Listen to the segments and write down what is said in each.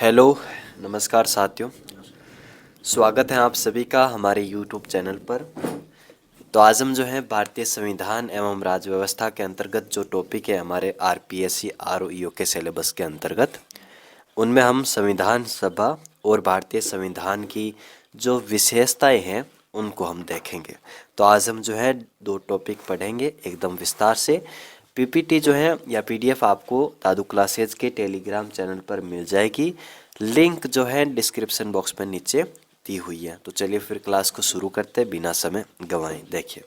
Hello, नमस्कार साथियों। स्वागत है आप सभी का हमारे यूट्यूब चैनल पर। तो आज हम जो है भारतीय संविधान एवं राज्य व्यवस्था के अंतर्गत जो टॉपिक है हमारे आरपीएससी आरओईओ के सिलेबस के अंतर्गत, उनमें हम संविधान सभा और भारतीय संविधान की जो विशेषताएं हैं उनको हम देखेंगे। तो आज हम जो है दो टॉपिक पढ़ेंगे एकदम विस्तार से। पीपीटी जो है या पीडीएफ आपको दादू क्लासेज के टेलीग्राम चैनल पर मिल जाएगी। लिंक जो है डिस्क्रिप्शन बॉक्स में नीचे दी हुई है। तो चलिए फिर क्लास को शुरू करते हैं बिना समय गंवाए। देखिए,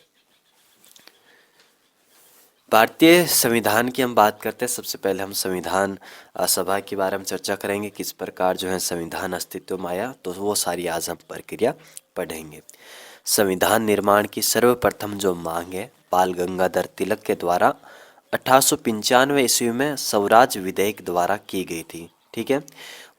भारतीय संविधान की हम बात करते हैं। सबसे पहले हम संविधान सभा के बारे में चर्चा करेंगे, किस प्रकार जो है संविधान अस्तित्व में आया, तो वो सारी आज हम प्रक्रिया पढ़ेंगे। संविधान निर्माण की सर्वप्रथम जो मांग है बाल गंगाधर तिलक के द्वारा 1895 ईस्वी में स्वराज विधेयक द्वारा की गई थी। ठीक है।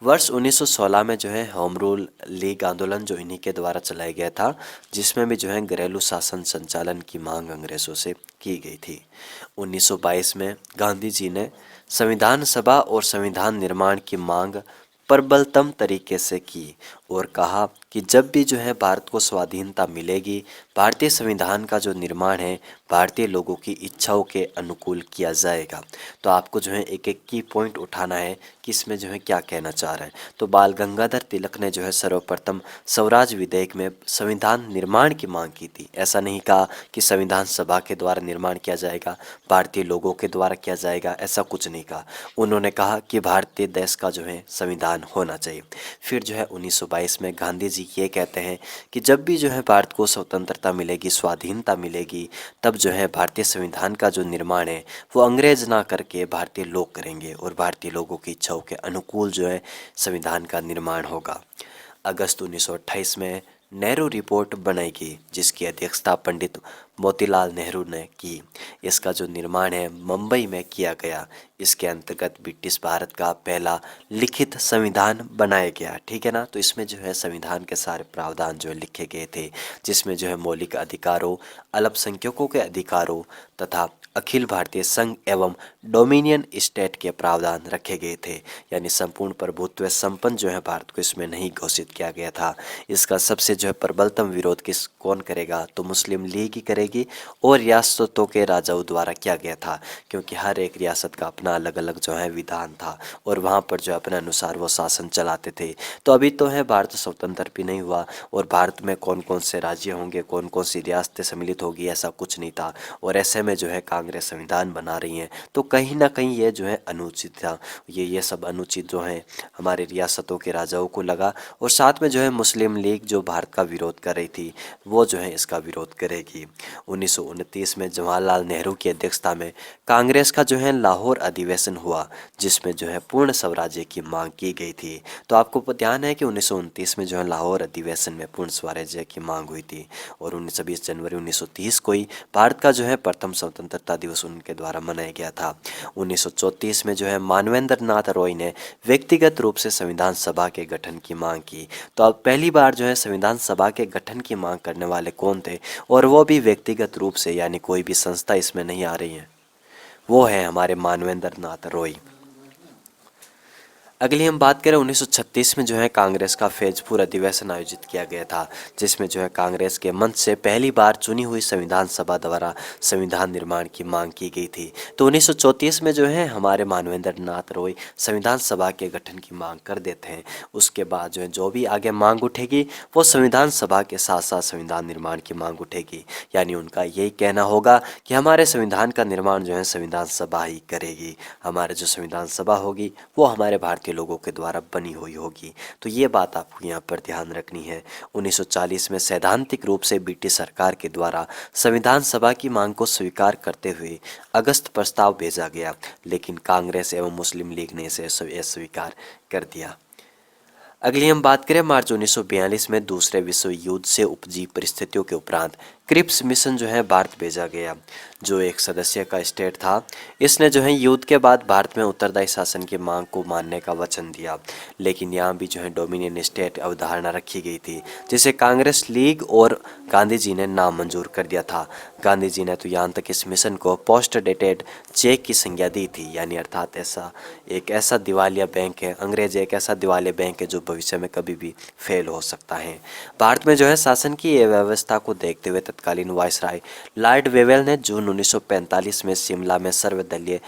वर्ष 1916 में जो है होम रूल लीग आंदोलन जो इन्हीं के द्वारा चलाया गया था, जिसमें भी जो है घरेलू शासन संचालन की मांग अंग्रेजों से की गई थी। 1922 में गांधी जी ने संविधान सभा और संविधान निर्माण की मांग प्रबलतम तरीके से की और कहा कि जब भी जो है भारत को स्वाधीनता मिलेगी, भारतीय संविधान का जो निर्माण है भारतीय लोगों की इच्छाओं के अनुकूल किया जाएगा। तो आपको जो है एक एक की पॉइंट उठाना है कि इसमें जो है क्या कहना चाह रहा है। तो बाल गंगाधर तिलक ने जो है सर्वप्रथम स्वराज विधेयक में संविधान निर्माण की मांग की थी। ऐसा नहीं कहा कि संविधान सभा के द्वारा निर्माण किया जाएगा, भारतीय लोगों के द्वारा किया जाएगा, ऐसा कुछ नहीं कहा। उन्होंने कहा कि भारतीय देश का जो है संविधान होना चाहिए। फिर जो है 1922 में गांधी जी ये कहते हैं कि जब भी जो है भारत को स्वतंत्रता मिलेगी, स्वाधीनता मिलेगी, तब जो है भारतीय संविधान का जो निर्माण है वो अंग्रेज ना करके भारतीय लोग करेंगे और भारतीय लोगों की इच्छाओं के अनुकूल जो है संविधान का निर्माण होगा। अगस्त 1928 में नेहरू रिपोर्ट बनाई गई, जिसकी अध्यक्षता पंडित मोतीलाल नेहरू ने की। इसका जो निर्माण है मुंबई में किया गया। इसके अंतर्गत ब्रिटिश भारत का पहला लिखित संविधान बनाया गया। ठीक है ना। तो इसमें जो है संविधान के सारे प्रावधान जो है लिखे गए थे, जिसमें जो है मौलिक अधिकारों, अल्पसंख्यकों के अधिकारों तथा अखिल भारतीय संघ एवं डोमिनियन स्टेट के प्रावधान रखे गए थे। यानी संपूर्ण प्रभुत्व संपन्न जो है भारत को इसमें नहीं घोषित किया गया था। इसका सबसे जो है प्रबलतम विरोध कौन करेगा, तो मुस्लिम लीग ही करेगी और रियासतों के राजाओं द्वारा किया गया था, क्योंकि हर एक रियासत का अपना अलग अलग जो है विधान था और वहाँ पर जो अपने अनुसार वो शासन चलाते थे। तो अभी तो है भारत स्वतंत्र भी नहीं हुआ और भारत में कौन कौन से राज्य होंगे, कौन कौन सी रियासतें सम्मिलित होगी, ऐसा कुछ नहीं था। और ऐसे में जो है कांग्रेस संविधान बना रही है, तो कहीं ना कहीं ये जो है अनुचित था। ये सब अनुचित जो है हमारे रियासतों के राजाओं को लगा और साथ में जो है मुस्लिम लीग जो भारत का विरोध कर रही थी वो जो है इसका विरोध करेगी। 1929 में जवाहरलाल नेहरू की अध्यक्षता में कांग्रेस का जो है लाहौर अधिवेशन हुआ, जिसमें जो है पूर्ण स्वराज्य की मांग की गई थी। तो आपको ध्यान है कि 1929 में जो है लाहौर अधिवेशन में पूर्ण स्वराज्य की मांग हुई थी और 26 जनवरी 1930 को ही भारत का जो है प्रथम स्वतंत्रता दिवस उनके द्वारा मनाया गया था। 1934 में जो है मानवेंद्र नाथ रॉय ने व्यक्तिगत रूप से संविधान सभा के गठन की मांग की। तो अब पहली बार जो है संविधान सभा के गठन की मांग करने वाले कौन थे, और वो भी व्यक्तिगत रूप से, यानी कोई भी संस्था इसमें नहीं आ रही है। वो है हमारे मानवेंद्र नाथ रॉय। अगली हम बात करें 1936 में जो है कांग्रेस का फैजपुर अधिवेशन आयोजित किया गया था, जिसमें जो है कांग्रेस के मंच से पहली बार चुनी हुई संविधान सभा द्वारा संविधान निर्माण की मांग की गई थी। तो 1934 में जो है हमारे मानवेंद्र नाथ रॉय संविधान सभा के गठन की मांग कर देते हैं। उसके बाद जो है जो भी आगे मांग उठेगी वो संविधान सभा के साथ साथ संविधान निर्माण की मांग उठेगी। यानी उनका यही कहना होगा कि हमारे संविधान का निर्माण जो है संविधान सभा ही करेगी। हमारे जो संविधान सभा होगी वो हमारे भारतीय के लोगों के द्वारा बनी हुई होगी। तो ये बात आपको यहाँ पर ध्यान रखनी है। 1940 में सैद्धांतिक रूप से ब्रिटिश सरकार के द्वारा संविधान सभा की मांग को स्वीकार करते हुए अगस्त प्रस्ताव भेजा गया, लेकिन कांग्रेस एवं मुस्लिम लीग ने इसे अस्वीकार कर दिया। अगली हम बात करें मार्च 1942 में दूसरे विश्व युद्ध से उपजी परिस्थितियों के उपरांत क्रिप्स मिशन जो है भारत भेजा गया, जो एक सदस्य का स्टेट था। इसने जो है युद्ध के बाद भारत में उत्तरदायी शासन की मांग को मानने का वचन दिया, लेकिन यहाँ भी जो है डोमिनियन स्टेट अवधारणा रखी गई थी, जिसे कांग्रेस लीग और गांधी जी ने नामंजूर कर दिया था। गांधी जी ने तो यहाँ तक इस मिशन को पोस्ट डेटेड चेक की संज्ञा दी थी, यानी अर्थात ऐसा दिवालिया बैंक है, अंग्रेज एक ऐसा दिवालिया बैंक है जो भविष्य में कभी भी फेल हो सकता है। भारत में जो है शासन की ये व्यवस्था को देखते हुए तत्कालीन वायसराय लॉर्ड वेवेल ने जून 1945 में शिमला में सर्वदलीय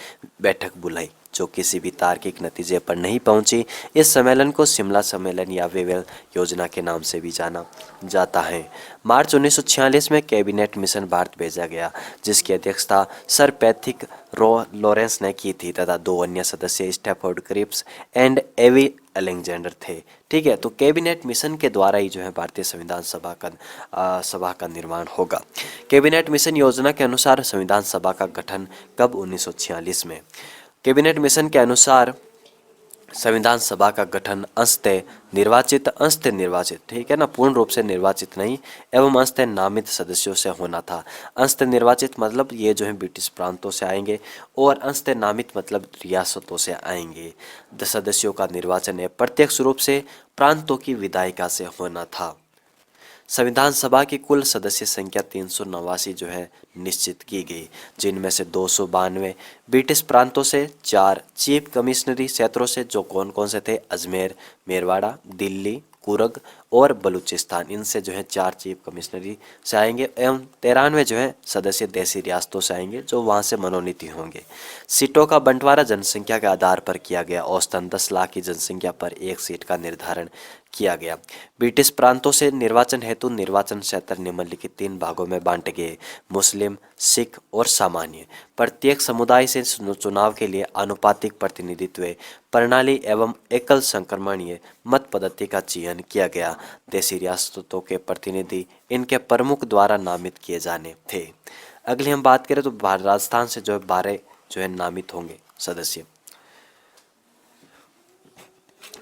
बैठक बुलाई, जो किसी भी तार्किक नतीजे पर नहीं पहुंची। इस सम्मेलन को शिमला सम्मेलन या वेवेल योजना के नाम से भी जाना जाता है। मार्च 1946 में कैबिनेट मिशन भारत भेजा गया, जिसकी अध्यक्षता सर पैथिक लॉरेंस ने की थी तथा 2 अन्य सदस्य Stafford Cripps and A V Alexander थे। ठीक है, तो कैबिनेट मिशन के द्वारा ही जो है भारतीय संविधान सभा का निर्माण होगा। कैबिनेट मिशन योजना के अनुसार संविधान सभा का गठन कब? 1946 में। कैबिनेट मिशन के अनुसार संविधान सभा का गठन अंशतः निर्वाचित, ठीक है ना, पूर्ण रूप से निर्वाचित नहीं, एवं अंशतः नामित सदस्यों से होना था। अंशतः निर्वाचित मतलब ये जो है ब्रिटिश प्रांतों से आएंगे, और अंशतः नामित मतलब रियासतों से आएंगे। सदस्यों का निर्वाचन प्रत्यक्ष रूप से प्रांतों की विधायिका से होना था। संविधान सभा की कुल सदस्य संख्या 389 जो है निश्चित की गई, जिनमें से 292 ब्रिटिश प्रांतों से, 4 चीफ कमिश्नरी क्षेत्रों से, जो कौन कौन से थे? अजमेर, मेरवाड़ा, दिल्ली, कुर्ग और बलूचिस्तान, इनसे जो है 4 चीफ कमिश्नरी से आएंगे, एवं 93 जो है सदस्य देशी रियासतों से आएंगे, जो वहाँ से मनोनीत होंगे। सीटों का बंटवारा जनसंख्या के आधार पर किया गया, औसतन 10 लाख की जनसंख्या पर एक सीट का निर्धारण किया गया। ब्रिटिश प्रांतों से निर्वाचन हेतु निर्वाचन क्षेत्र निम्नलिखित 3 भागों में बांटे गए: मुस्लिम, सिख और सामान्य। प्रत्येक समुदाय से चुनाव के लिए आनुपातिक प्रतिनिधित्व प्रणाली एवं एकल संक्रमणीय मत पद्धति का चयन किया गया। देशी रियासतों के प्रतिनिधि इनके प्रमुख द्वारा नामित किए जाने थे। अगली हम बात करें तो राजस्थान से जो है 12 जो है नामित होंगे सदस्य।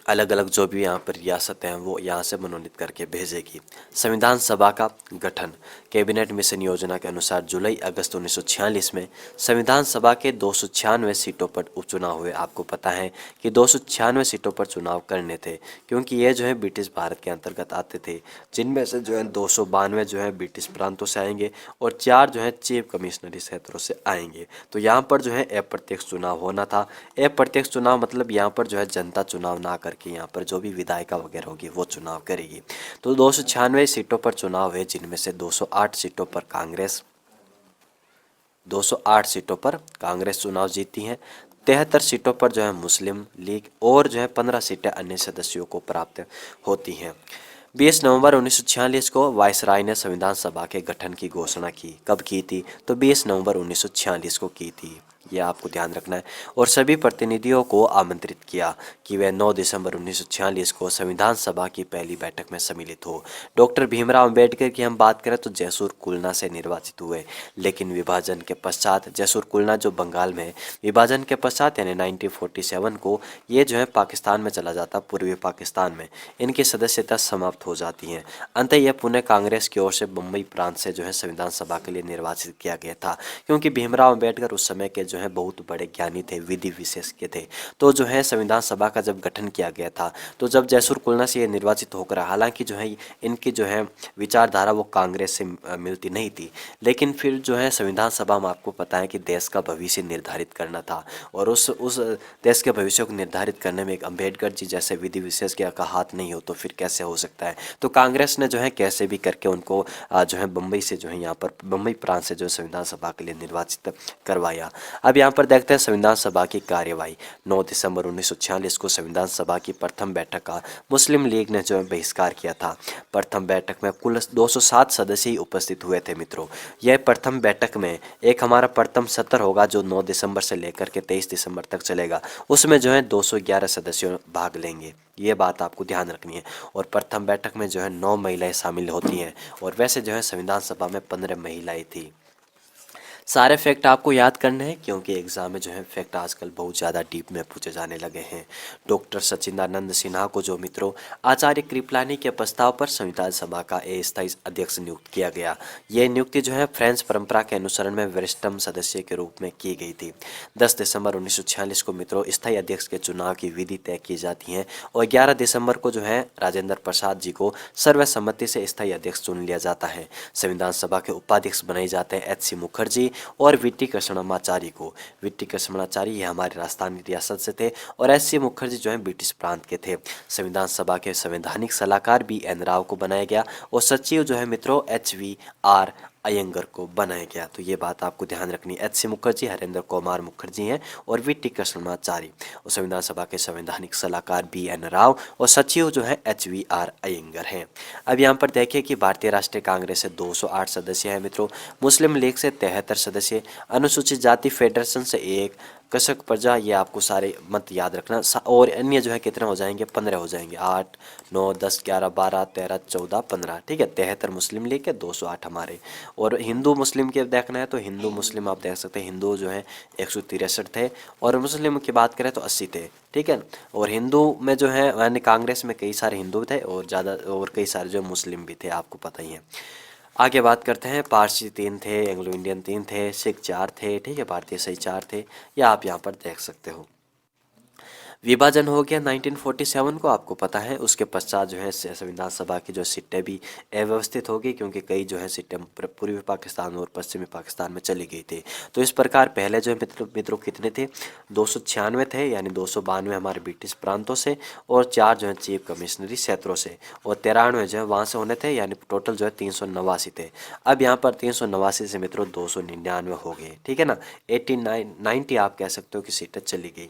अलग अलग जो भी यहाँ पर रियासतें हैं वो यहाँ से मनोनीत करके भेजेगी। संविधान सभा का गठन कैबिनेट मिशन योजना के अनुसार जुलाई अगस्त 1946 में संविधान सभा के 296 सीटों पर उपचुनाव हुए। आपको पता है कि 296 सीटों पर चुनाव करने थे, क्योंकि ये जो है ब्रिटिश भारत के अंतर्गत आते थे, जिनमें से जो है 292 जो है ब्रिटिश प्रांतों से आएंगे और 4 जो है चीफ कमिश्नरी क्षेत्रों से आएंगे। तो यहाँ पर जो है अप्रत्यक्ष चुनाव होना था। अप्रत्यक्ष चुनाव मतलब यहाँ पर जो है जनता चुनाव ना करके यहाँ पर जो भी विधायिका वगैरह होगी वो चुनाव करेगी। तो 296 सीटों पर चुनाव है, जिनमें से 208 सीटों पर कांग्रेस चुनाव जीती है। 73 सीटों पर जो है मुस्लिम लीग और जो है 15 सीटें अन्य सदस्यों को प्राप्त होती हैं। 20 नवंबर 1946 को वायसराय ने संविधान सभा के गठन की घोषणा की। कब की थी? तो 20 नवंबर 1946 को की थी, यह आपको ध्यान रखना है। और सभी प्रतिनिधियों को आमंत्रित किया कि वे 9 दिसंबर 1946 को संविधान सभा की पहली बैठक में सम्मिलित हो। डॉक्टर भीमराव अंबेडकर की हम बात करें तो जैसुर कुलना से निर्वाचित हुए, लेकिन विभाजन के पश्चात जैसुर कुलना जो बंगाल में, विभाजन के पश्चात यानी 1947 को ये जो है पाकिस्तान में चला जाता, पूर्वी पाकिस्तान में इनकी सदस्यता समाप्त हो जाती है। अंत यह पुणे कांग्रेस की ओर से बम्बई प्रांत से जो है संविधान सभा के लिए निर्वाचित किया गया था, क्योंकि भीमराव अंबेडकर उस समय के जो है बहुत बड़े ज्ञानी थे, विधि विशेषज्ञ थे। तो जो है संविधान सभा का जब गठन किया गया था, तो जब जैसुर कुलना से ये निर्वाचित होकर, हालांकि जो है इनकी जो है विचारधारा वो कांग्रेस से मिलती नहीं थी, लेकिन फिर जो है संविधान सभा में आपको पता है कि देश का भविष्य निर्धारित करना था, और उस देश के भविष्य को निर्धारित करने में एक अम्बेडकर जी जैसे विधि विशेषज्ञ का हाथ नहीं हो तो फिर कैसे हो सकता है। तो कांग्रेस ने जो है कैसे भी करके उनको जो है बम्बई से जो है यहाँ पर बम्बई प्रांत से जो संविधान सभा के लिए निर्वाचित करवाया। अब यहाँ पर देखते हैं संविधान सभा की कार्यवाही। 9 दिसंबर 1946 को संविधान सभा की प्रथम बैठक का मुस्लिम लीग ने जो है बहिष्कार किया था। प्रथम बैठक में कुल 207 सदस्य ही उपस्थित हुए थे मित्रों। यह प्रथम बैठक में एक हमारा प्रथम सत्र होगा जो 9 दिसंबर से लेकर के 23 दिसंबर तक चलेगा, उसमें जो है 211 सदस्य भाग लेंगे, ये बात आपको ध्यान रखनी है। और प्रथम बैठक में जो है 9 महिलाएं शामिल होती हैं, और वैसे जो है संविधान सभा में 15 महिलाएं थी। सारे फैक्ट आपको याद करने हैं क्योंकि एग्जाम में जो है फैक्ट आजकल बहुत ज़्यादा डीप में पूछे जाने लगे हैं। डॉक्टर सच्चिदानंद सिन्हा को जो मित्रों आचार्य कृपलानी के प्रस्ताव पर संविधान सभा का अस्थायी अध्यक्ष नियुक्त किया गया। यह नियुक्ति जो है फ्रेंच परंपरा के अनुसरण में वरिष्ठतम सदस्य के रूप में की गई थी। 10 दिसंबर 1946 को मित्रों स्थायी अध्यक्ष के चुनाव की विधि तय की जाती है और 11 दिसंबर को जो है राजेंद्र प्रसाद जी को सर्वसम्मति से स्थायी अध्यक्ष चुन लिया जाता है। संविधान सभा के उपाध्यक्ष बनाए जाते हैं एच सी मुखर्जी और वीटी कृष्णमाचारी को। वीटी कृष्णमाचारी ये हमारे राजस्थानी रियासत से थे और एच सी मुखर्जी जो है ब्रिटिश प्रांत के थे। संविधान सभा के संवैधानिक सलाहकार बी एन राव को बनाया गया और सचिव जो है मित्रों एच वी आर अयंगर को बनाया गया। तो ये बात आपको ध्यान रखनी है। एच सी मुखर्जी हरेंद्र कुमार मुखर्जी हैं और वीटी कृष्णमाचारी और संविधान सभा के संवैधानिक सलाहकार बी एन राव और सचिव जो है एच वी आर अयंगर हैं। अब यहाँ पर देखिए कि भारतीय राष्ट्रीय कांग्रेस से 208 सदस्य हैं मित्रों, मुस्लिम लीग से 73 सदस्य, अनुसूचित जाति फेडरेशन से 1, कृषक प्रजा, ये आपको सारे मत याद रखना, और अन्य जो है कितने हो जाएंगे 15 हो जाएंगे, 8 9 10 11 12 13 14 15, ठीक है। 73 मुस्लिम लीग के, 208 हमारे। और हिंदू मुस्लिम के देखना है तो हिंदू मुस्लिम आप देख सकते हैं, हिंदू जो है 163 थे और मुस्लिम की बात करें तो 80 थे, ठीक है। और हिंदू में जो है यानी कांग्रेस में कई सारे हिंदू थे और ज़्यादा और कई सारे जो मुस्लिम भी थे, आपको पता ही है। आगे बात करते हैं, पारसी 3 थे, एंग्लो इंडियन 3 थे, सिख 4 थे, ठीक है, भारतीय सही 4 थे, या आप यहाँ पर देख सकते हो। विभाजन हो गया 1947 को, आपको पता है। उसके पश्चात जो है संविधान सभा की जो सीटें भी अव्यवस्थित होगी क्योंकि कई जो है सीटें पूर्वी पाकिस्तान और पश्चिमी पाकिस्तान में चली गई थी। तो इस प्रकार पहले जो मित्रों कितने थे, 296 थे, यानी 292 हमारे ब्रिटिश प्रांतों से और 4 जो है चीफ कमिश्नरी क्षेत्रों से और 93 जो है वहाँ से होने थे, यानी टोटल जो है 389 थे। अब यहाँ पर 389 से मित्रों 299 हो गए, ठीक है ना। 89 आप कह सकते हो कि सीटें चली गई,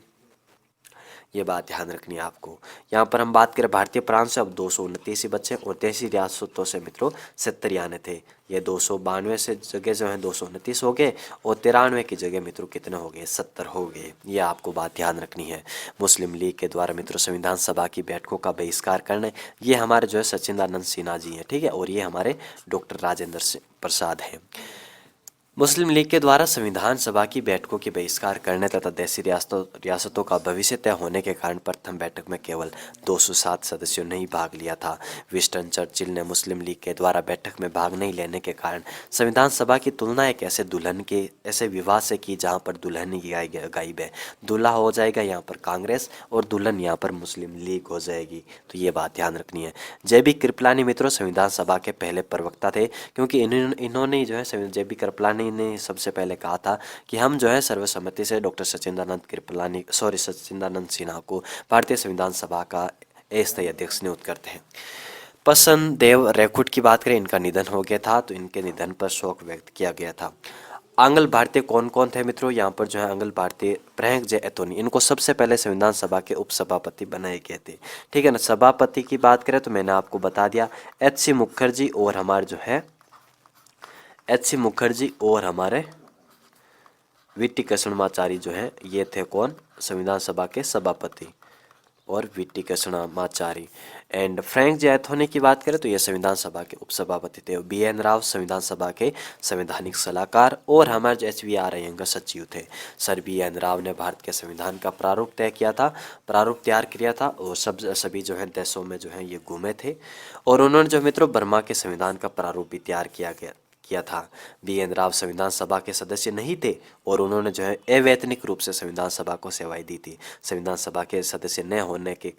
ये बात ध्यान रखनी है आपको। यहाँ पर हम बात करें भारतीय प्रांत से, अब 229 ही बचे और 23 रियासतों से मित्रों 70 आने थे। ये 292 से जगह जो है 229 हो गए और 93 की जगह मित्रों कितने हो गए, 70 हो गए। ये आपको बात ध्यान रखनी है। मुस्लिम लीग के द्वारा मित्रों संविधान सभा की बैठकों का बहिष्कार करने, ये हमारे जो है सच्चिदानंद सिन्हा जी हैं, ठीक है, और ये हमारे डॉक्टर राजेंद्र प्रसाद हैं। मुस्लिम लीग के द्वारा संविधान सभा की बैठकों की बहिष्कार करने तथा देशी रियासतों का भविष्य तय होने के कारण प्रथम बैठक में केवल 207 सदस्यों ने ही भाग लिया था। विंस्टन चर्चिल ने मुस्लिम लीग के द्वारा बैठक में भाग नहीं लेने के कारण संविधान सभा की तुलना एक ऐसे विवाह से की जहाँ पर दुल्हन ही गायब है। दूल्हा हो जाएगा यहाँ पर कांग्रेस और दुल्हन यहाँ पर मुस्लिम लीग हो जाएगी। तो ये बात ध्यान रखनी है। जे.बी. कृपलानी मित्रों संविधान सभा के पहले प्रवक्ता थे क्योंकि इन्होंने जो है जे.बी. कृपलानी ने सबसे पहले कहा था कि हम जो है सर्वसम्मति से डॉक्टर सच्चिदानंद सिन्हा को भारतीय संविधान सभा का अस्थायी अध्यक्ष नियुक्त करते हैं। पसन देव रैकुट की बात करें, इनका निधन हो गया था, तो इनके निधन पर शोक व्यक्त किया गया था। आंग्ल भारतीय कौन कौन थे मित्रों, यहाँ पर जो है आंग्ल भारतीय फ्रैंक जे एथोनी, इनको सबसे पहले संविधान सभा के उपसभापति बनाए गए थे, ठीक है ना। सभापति की बात करें तो मैंने आपको बता दिया, एच सी मुखर्जी और हमारे जो है वीटी कृष्णमाचारी जो है ये थे कौन, संविधान सभा के सभापति और वीटी कृष्णमाचारी। एंड फ्रैंक जे एथोनी की बात करें तो ये संविधान सभा के उपसभापति थे। बी एन राव संविधान सभा के संवैधानिक सलाहकार और हमारे जो एच वी आर अयंगर सचिव थे। सर बी एन राव ने भारत के संविधान का प्रारूप तैयार किया था और सभी जो है देशों में जो है ये घूमे थे और उन्होंने जो मित्रों बर्मा के संविधान का प्रारूप भी तैयार किया था। बी एन राव संविधान सभा के सदस्य नहीं थे और उन्होंने जो है अवैतनिक रूप से संविधान सभा को सेवाएं दी थी। संविधान सभा के सदस्य न होने के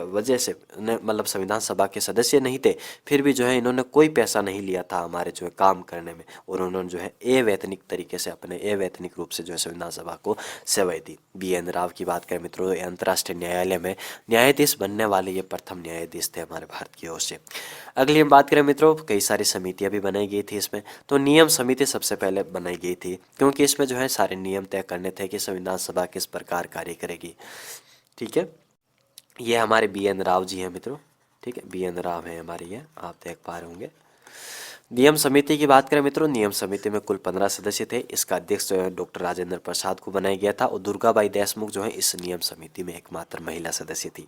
वजह से मतलब संविधान सभा के सदस्य नहीं थे, फिर भी जो है इन्होंने कोई पैसा नहीं लिया था हमारे जो है काम करने में और उन्होंने जो है अवैतनिक तरीके से अपने अवैतनिक रूप से जो है संविधान सभा को सेवाएं दी। बी एन राव की बात करें मित्रों, अंतर्राष्ट्रीय न्यायालय में न्यायाधीश बनने वाले ये प्रथम न्यायाधीश थे हमारे भारत की ओर से। अगली हम बात करें मित्रों, कई सारी समितियां भी बनाई गई थी इसमें, तो नियम समिति सबसे पहले बनाई गई थी क्योंकि इसमें जो है सारे नियम तय करने थे कि संविधान सभा किस प्रकार कार्य करेगी, ठीक है। ये हमारे बी एन राव जी हैं मित्रों, ठीक है, बी एन राव हैं हमारे, ये आप देख पा रहे होंगे। नियम समिति की बात करें मित्रों, नियम समिति में कुल 15 सदस्य थे। इसका अध्यक्ष जो है डॉक्टर राजेंद्र प्रसाद को बनाया गया था और दुर्गाबाई देशमुख जो है इस नियम समिति में एकमात्र महिला सदस्य थी।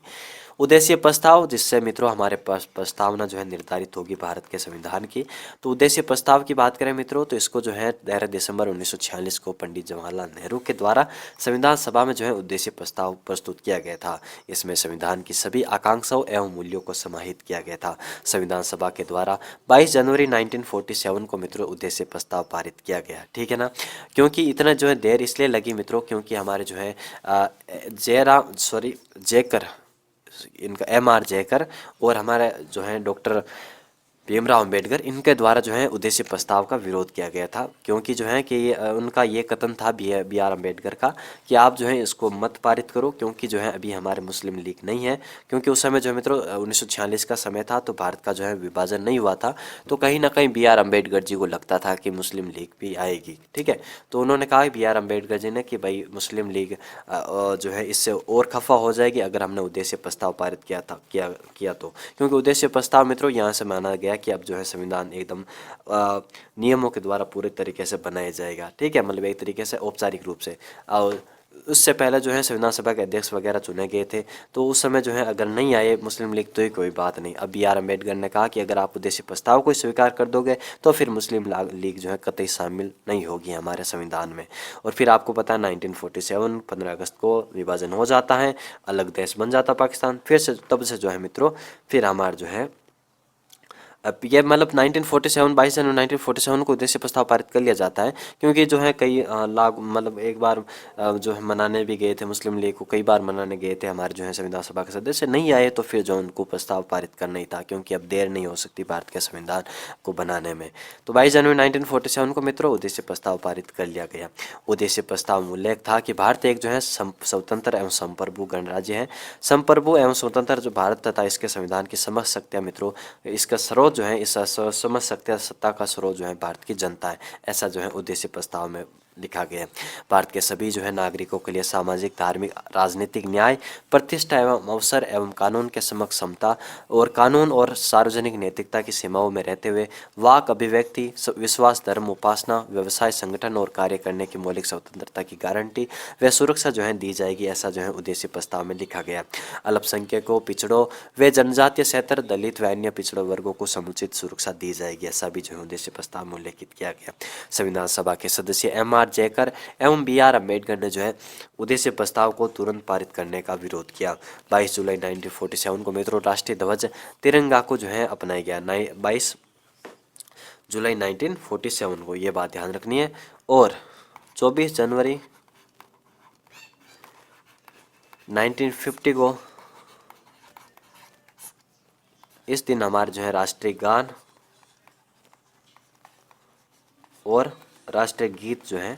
उद्देश्य प्रस्ताव, जिससे मित्रों हमारे पास प्रस्तावना जो है निर्धारित होगी भारत के संविधान की। तो उद्देश्य प्रस्ताव की बात करें मित्रों, तो इसको जो है 13 दिसंबर 1946 को पंडित जवाहरलाल नेहरू के द्वारा संविधान सभा में जो है उद्देश्य प्रस्ताव प्रस्तुत किया गया था। इसमें संविधान की सभी आकांक्षाओं एवं मूल्यों को समाहित किया गया था। संविधान सभा के द्वारा 22 जनवरी 1947 को मित्रों उद्देश्य प्रस्ताव पारित किया गया। ठीक है ना, क्योंकि इतना जो है देर इसलिए लगी मित्रों, क्योंकि हमारे जो है जयकर, इनका MR जयकर और हमारे जो है डॉक्टर भीमराव अंबेडकर, इनके द्वारा जो है उद्देश्य प्रस्ताव का विरोध किया गया था। क्योंकि जो है कि उनका ये कथन था BR अम्बेडकर का कि आप जो है इसको मत पारित करो, क्योंकि जो है अभी हमारे मुस्लिम लीग नहीं है। क्योंकि उस समय जो है मित्रों 1946 का समय था, तो भारत का जो है विभाजन नहीं हुआ था, तो कहीं ना कहीं BR अम्बेडकर जी को लगता था कि मुस्लिम लीग भी आएगी। ठीक है, तो उन्होंने कहा BR अम्बेडकर जी ने कि भाई मुस्लिम लीग जो है इससे और खफा हो जाएगी अगर हमने उद्देश्य प्रस्ताव पारित किया तो। क्योंकि उद्देश्य प्रस्ताव मित्रों यहाँ से माना गया कि अब जो है संविधान एकदम नियमों के द्वारा पूरे तरीके से बनाया जाएगा। ठीक है, मतलब एक तरीके से औपचारिक रूप से। और उससे पहले जो है संविधान सभा के अध्यक्ष वगैरह चुने गए थे, तो उस समय जो है अगर नहीं आए मुस्लिम लीग तो ही कोई बात नहीं। अब BR अम्बेडकर ने कहा कि अगर आप उद्देश्य प्रस्ताव को स्वीकार कर दोगे तो फिर मुस्लिम लीग जो है कतई शामिल नहीं होगी हमारे संविधान में। और फिर आपको पता है 1947 15 अगस्त को विभाजन हो जाता है, अलग देश बन जाता पाकिस्तान। फिर से तब से जो है मित्रों फिर हमारा जो है अब ये मतलब 1947 22 जनवरी 1947 को उद्देश्य प्रस्ताव पारित कर लिया जाता है। क्योंकि जो है कई लाख मतलब एक बार जो है मनाने भी गए थे, मुस्लिम लीग को कई बार मनाने गए थे हमारे जो है संविधान सभा के सदस्य, नहीं आए तो फिर जो उनको प्रस्ताव पारित करना ही था, क्योंकि अब देर नहीं हो सकती भारत के संविधान को बनाने में। तो 22 जनवरी 1947 को मित्रों उद्देश्य प्रस्ताव पारित कर लिया गया। उद्देश्य प्रस्ताव में उल्लेख था कि भारत एक जो है स्वतंत्र एवं संप्रभु गणराज्य है। संप्रभु एवं स्वतंत्र जो भारत तथा इसके संविधान की समझ सकते हैं मित्रों, इसका स्रोत जो है इस समझ सकते हैं सत्ता का स्रोत जो है भारत की जनता है, ऐसा जो है उद्देश्य प्रस्ताव में लिखा गया है। भारत के सभी जो है नागरिकों के लिए सामाजिक, धार्मिक, राजनीतिक न्याय, प्रतिष्ठा एवं अवसर एवं कानून के समक्ष समता और कानून और सार्वजनिक नैतिकता की सीमाओं में रहते हुए वाक अभिव्यक्ति, विश्वास, धर्म, उपासना, व्यवसाय, संगठन और कार्य करने की मौलिक स्वतंत्रता की गारंटी व सुरक्षा जो है दी जाएगी, ऐसा जो है उद्देश्य प्रस्ताव में लिखा गया। अल्पसंख्यकों, पिछड़ों व जनजातीय क्षेत्र, दलित व अन्य पिछड़े वर्गों को समुचित सुरक्षा दी जाएगी, ऐसा भी जो है उद्देश्य प्रस्ताव में उल्लेखित किया गया। संविधान सभा के सदस्य MR जयकर एवं BR अम्बेडकर ने जो है उद्देश्य प्रस्ताव को तुरंत पारित करने का विरोध किया। 22 जुलाई 1947 को मित्रों राष्ट्रीय ध्वज तिरंगा को जो है अपनाया गया। 22 जुलाई 1947 को, ये बात ध्यान रखनी है। और 24 जनवरी 1950 को इस दिन हमारे जो है राष्ट्रीय गान और राष्ट्रीय गीत जो है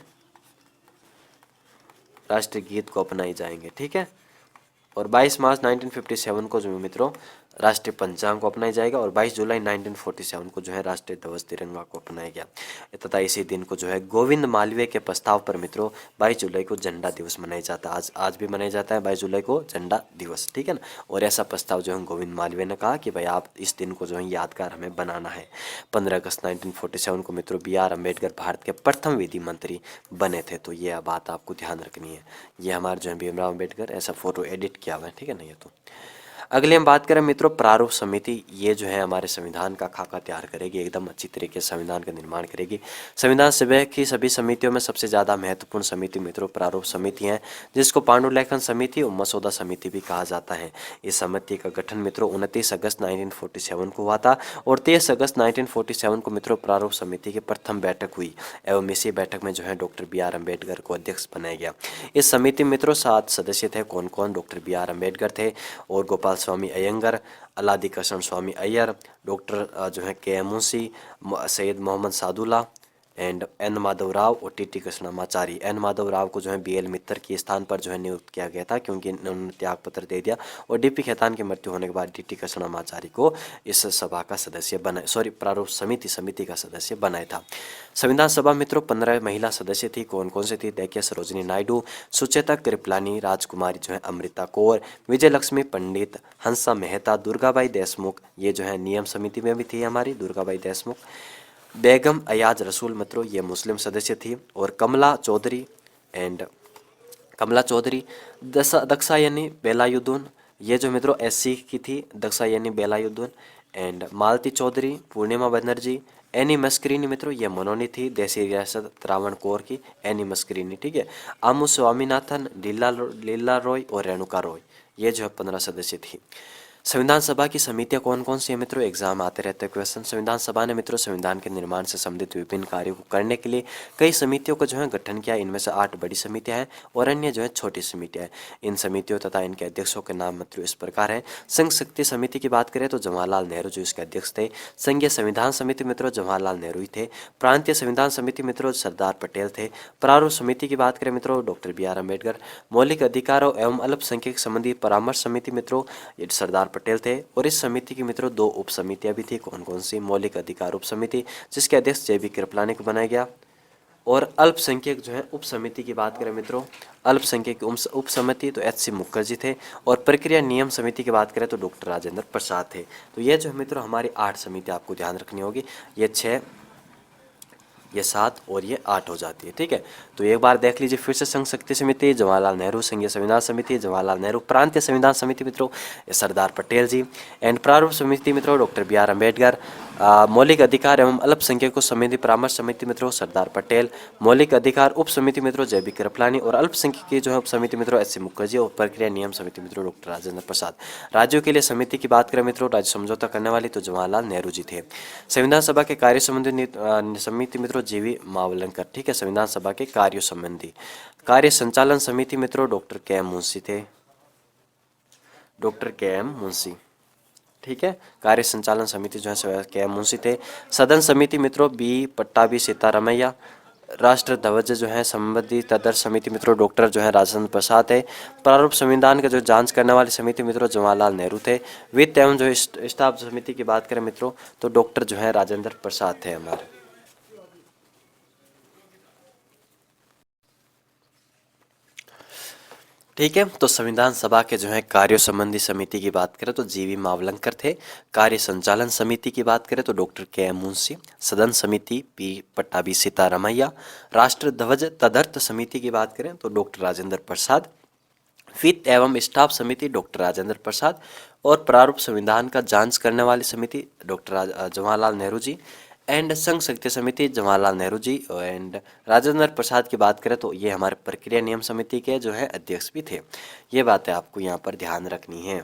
राष्ट्रीय गीत को अपनाए जाएंगे। ठीक है, और 22 मार्च 1957 को जो है मित्रों राष्ट्रीय पंचांग को अपनाया जाएगा और 22 जुलाई 1947 को जो है राष्ट्रीय ध्वज तिरंगा को अपनाया गया तथा इसी दिन को जो है गोविंद मालवीय के प्रस्ताव पर मित्रों 22 जुलाई को झंडा दिवस मनाया जाता है। आज भी मनाया जाता है 22 जुलाई को झंडा दिवस। ठीक है ना, और ऐसा प्रस्ताव जो है गोविंद मालवीय ने कहा कि भाई आप इस दिन को जो है यादगार हमें बनाना है। 15 अगस्त 1947 को मित्रों BR अम्बेडकर भारत के प्रथम विधि मंत्री बने थे। तो ये बात आपको ध्यान रखनी है। ये हमारे जो है भीमराव अम्बेडकर, ऐसा फोटो एडिट किया हुआ है। ठीक है ना, ये तो अगले हम बात करें मित्रों प्रारूप समिति, ये जो है हमारे संविधान का खाका तैयार करेगी, एकदम अच्छी तरीके से संविधान का निर्माण करेगी। संविधान सभा की सभी समितियों में सबसे ज़्यादा महत्वपूर्ण समिति मित्रों प्रारूप समिति है, जिसको पांडुलेखन समिति और मसौदा समिति भी कहा जाता है। इस समिति का गठन मित्रों 29 अगस्त 1947 को हुआ था और 23 अगस्त 1947 को मित्रों प्रारूप समिति की प्रथम बैठक हुई एवं इसी बैठक में जो है डॉक्टर BR अम्बेडकर को अध्यक्ष बनाया गया। इस समिति मित्रों 7 सदस्य थे। कौन कौन? डॉक्टर BR अम्बेडकर थे और Gopalaswami Ayyangar, Alladi Krishnaswami Ayyar, doctor जो है KM Munshi, Syed Mohammad Saadulla and N Madhava Rao और TT कृष्णमाचारी। N माधव राव को जो है BL मित्तर के स्थान पर जो है नियुक्त किया गया था, क्योंकि उन्होंने त्याग पत्र दे दिया और DP खेतान की मृत्यु होने के बाद TT कृष्णमाचारी को इस सभा का सदस्य बनाए प्रारूप समिति का सदस्य बनाया था। संविधान सभा मित्रों 15 महिला सदस्य थी। कौन कौन से थी देखिए, सरोजिनी नायडू, सुचेता कृपलानी, राजकुमारी जो है अमृता कौर, विजय लक्ष्मी पंडित, हंसा मेहता, दुर्गाबाई देशमुख, ये जो है नियम समिति में भी थी हमारी दुर्गाबाई देशमुख, बेगम अयाज रसूल मित्रों ये मुस्लिम सदस्य थी, और कमला चौधरी दक्षायनी बेलायुद्दीन ये जो मित्रों एससी की थी, दक्षायनी बेलायुद्दीन। एंड मालती चौधरी, पूर्णिमा बनर्जी, एनी मस्करीनी मित्रों ये मनोनी थी, देसी रियासत त्रावणकोर की एनी मस्करीनी, ठीक है। आमू स्वामीनाथन, लीला रॉय और रेणुका रॉय ये जो है 15 सदस्य थी। संविधान सभा की समितियां कौन कौन सी है मित्रों, एग्जाम आते रहते हैं क्वेश्चन। संविधान सभा ने मित्रों संविधान के निर्माण से संबंधित विभिन्न कार्यों को करने के लिए कई समितियों का जो है गठन किया। इनमें से 8 बड़ी समितियां हैं और अन्य जो है छोटी समितियां हैं। इन समितियों तथा इनके अध्यक्षों के नाम मित्रों इस प्रकार हैं। संघ शक्ति समिति की बात करें तो जवाहरलाल नेहरू जो इसके अध्यक्ष थे। संघीय संविधान समिति मित्रों जवाहरलाल नेहरू ही थे। प्रांतीय संविधान समिति मित्रों सरदार पटेल थे। प्रारूप समिति की बात करें मित्रों डॉक्टर BR अम्बेडकर। मौलिक अधिकारों एवं अल्पसंख्यक संबंधी परामर्श समिति मित्रों ये सरदार पटेल थे। और इस समिति की मित्रों 2 उप समितियां भी थी। कौन कौन सी, मौलिक अधिकार उप समिति जिसके अध्यक्ष JB कृपलानी को बनाया गया, और अल्पसंख्यक जो है उप समिति की बात करें मित्रों, अल्पसंख्यक उप समिति तो HC मुखर्जी थे। और प्रक्रिया नियम समिति की बात करें तो डॉक्टर राजेंद्र प्रसाद थे। तो ये जो है मित्रों हमारी 8 समिति आपको ध्यान रखनी होगी। ये 6, ये 7 और ये 8 हो जाती है, ठीक है। तो एक बार देख लीजिए फिर से, संघ शक्ति समिति जवाहरलाल नेहरू, संघीय संविधान समिति जवाहरलाल नेहरू, प्रांतीय संविधान समिति मित्रों सरदार पटेल जी, एंड प्रारूप समिति मित्रों डॉक्टर BR अम्बेडकर। मौलिक अधिकार एवं अल्पसंख्यकों संबंधी परामर्श समिति मित्रों सरदार पटेल। मौलिक अधिकार उप समिति मित्रों JB कृपलानी, और अल्पसंख्यक की जो है उप समिति मित्रों HC मुखर्जी, और प्रक्रिया नियम समिति मित्रों डॉक्टर राजेंद्र प्रसाद। राज्यों के लिए समिति की बात करें मित्रों, राज्य समझौता करने वाली तो जवाहरलाल नेहरू जी थे। संविधान सभा के कार्य संबंधी समिति मित्रों JV मावलंकर, ठीक है। संविधान सभा के कार्यों संबंधी कार्य संचालन समिति मित्रों डॉक्टर KM मुंशी थे, डॉक्टर KM मुंशी, ठीक है। कार्य संचालन समिति जो है KM मुंशी थे। सदन समिति मित्रों B पट्टाभी सीतारमैया। राष्ट्र ध्वज जो है संबंधी तदर्थ समिति मित्रों डॉक्टर जो है राजेंद्र प्रसाद है। प्रारूप संविधान का जो जांच करने वाली समिति मित्रों जवाहरलाल नेहरू थे। वित्त एवं जो स्टाफ समिति की बात करें मित्रों तो डॉक्टर जो है राजेंद्र प्रसाद थे हमारे। ठीक है, तो संविधान सभा के जो है कार्यों संबंधी समिति की बात करें तो JV मावलंकर थे। कार्य संचालन समिति की बात करें तो डॉक्टर KM मुंशी। सदन समिति B पट्टाभी सीतारमैया। राष्ट्र ध्वज तदर्थ समिति की बात करें तो डॉक्टर राजेंद्र प्रसाद। वित्त एवं स्टाफ समिति डॉक्टर राजेंद्र प्रसाद। और प्रारूप संविधान का जांच करने वाली समिति डॉक्टर जवाहरलाल नेहरू जी। एंड संघ शक्ति समिति जवाहरलाल नेहरू जी। एंड राजेंद्र प्रसाद की बात करें तो ये हमारे प्रक्रिया नियम समिति के जो है अध्यक्ष भी थे। ये बातें आपको यहाँ पर ध्यान रखनी है।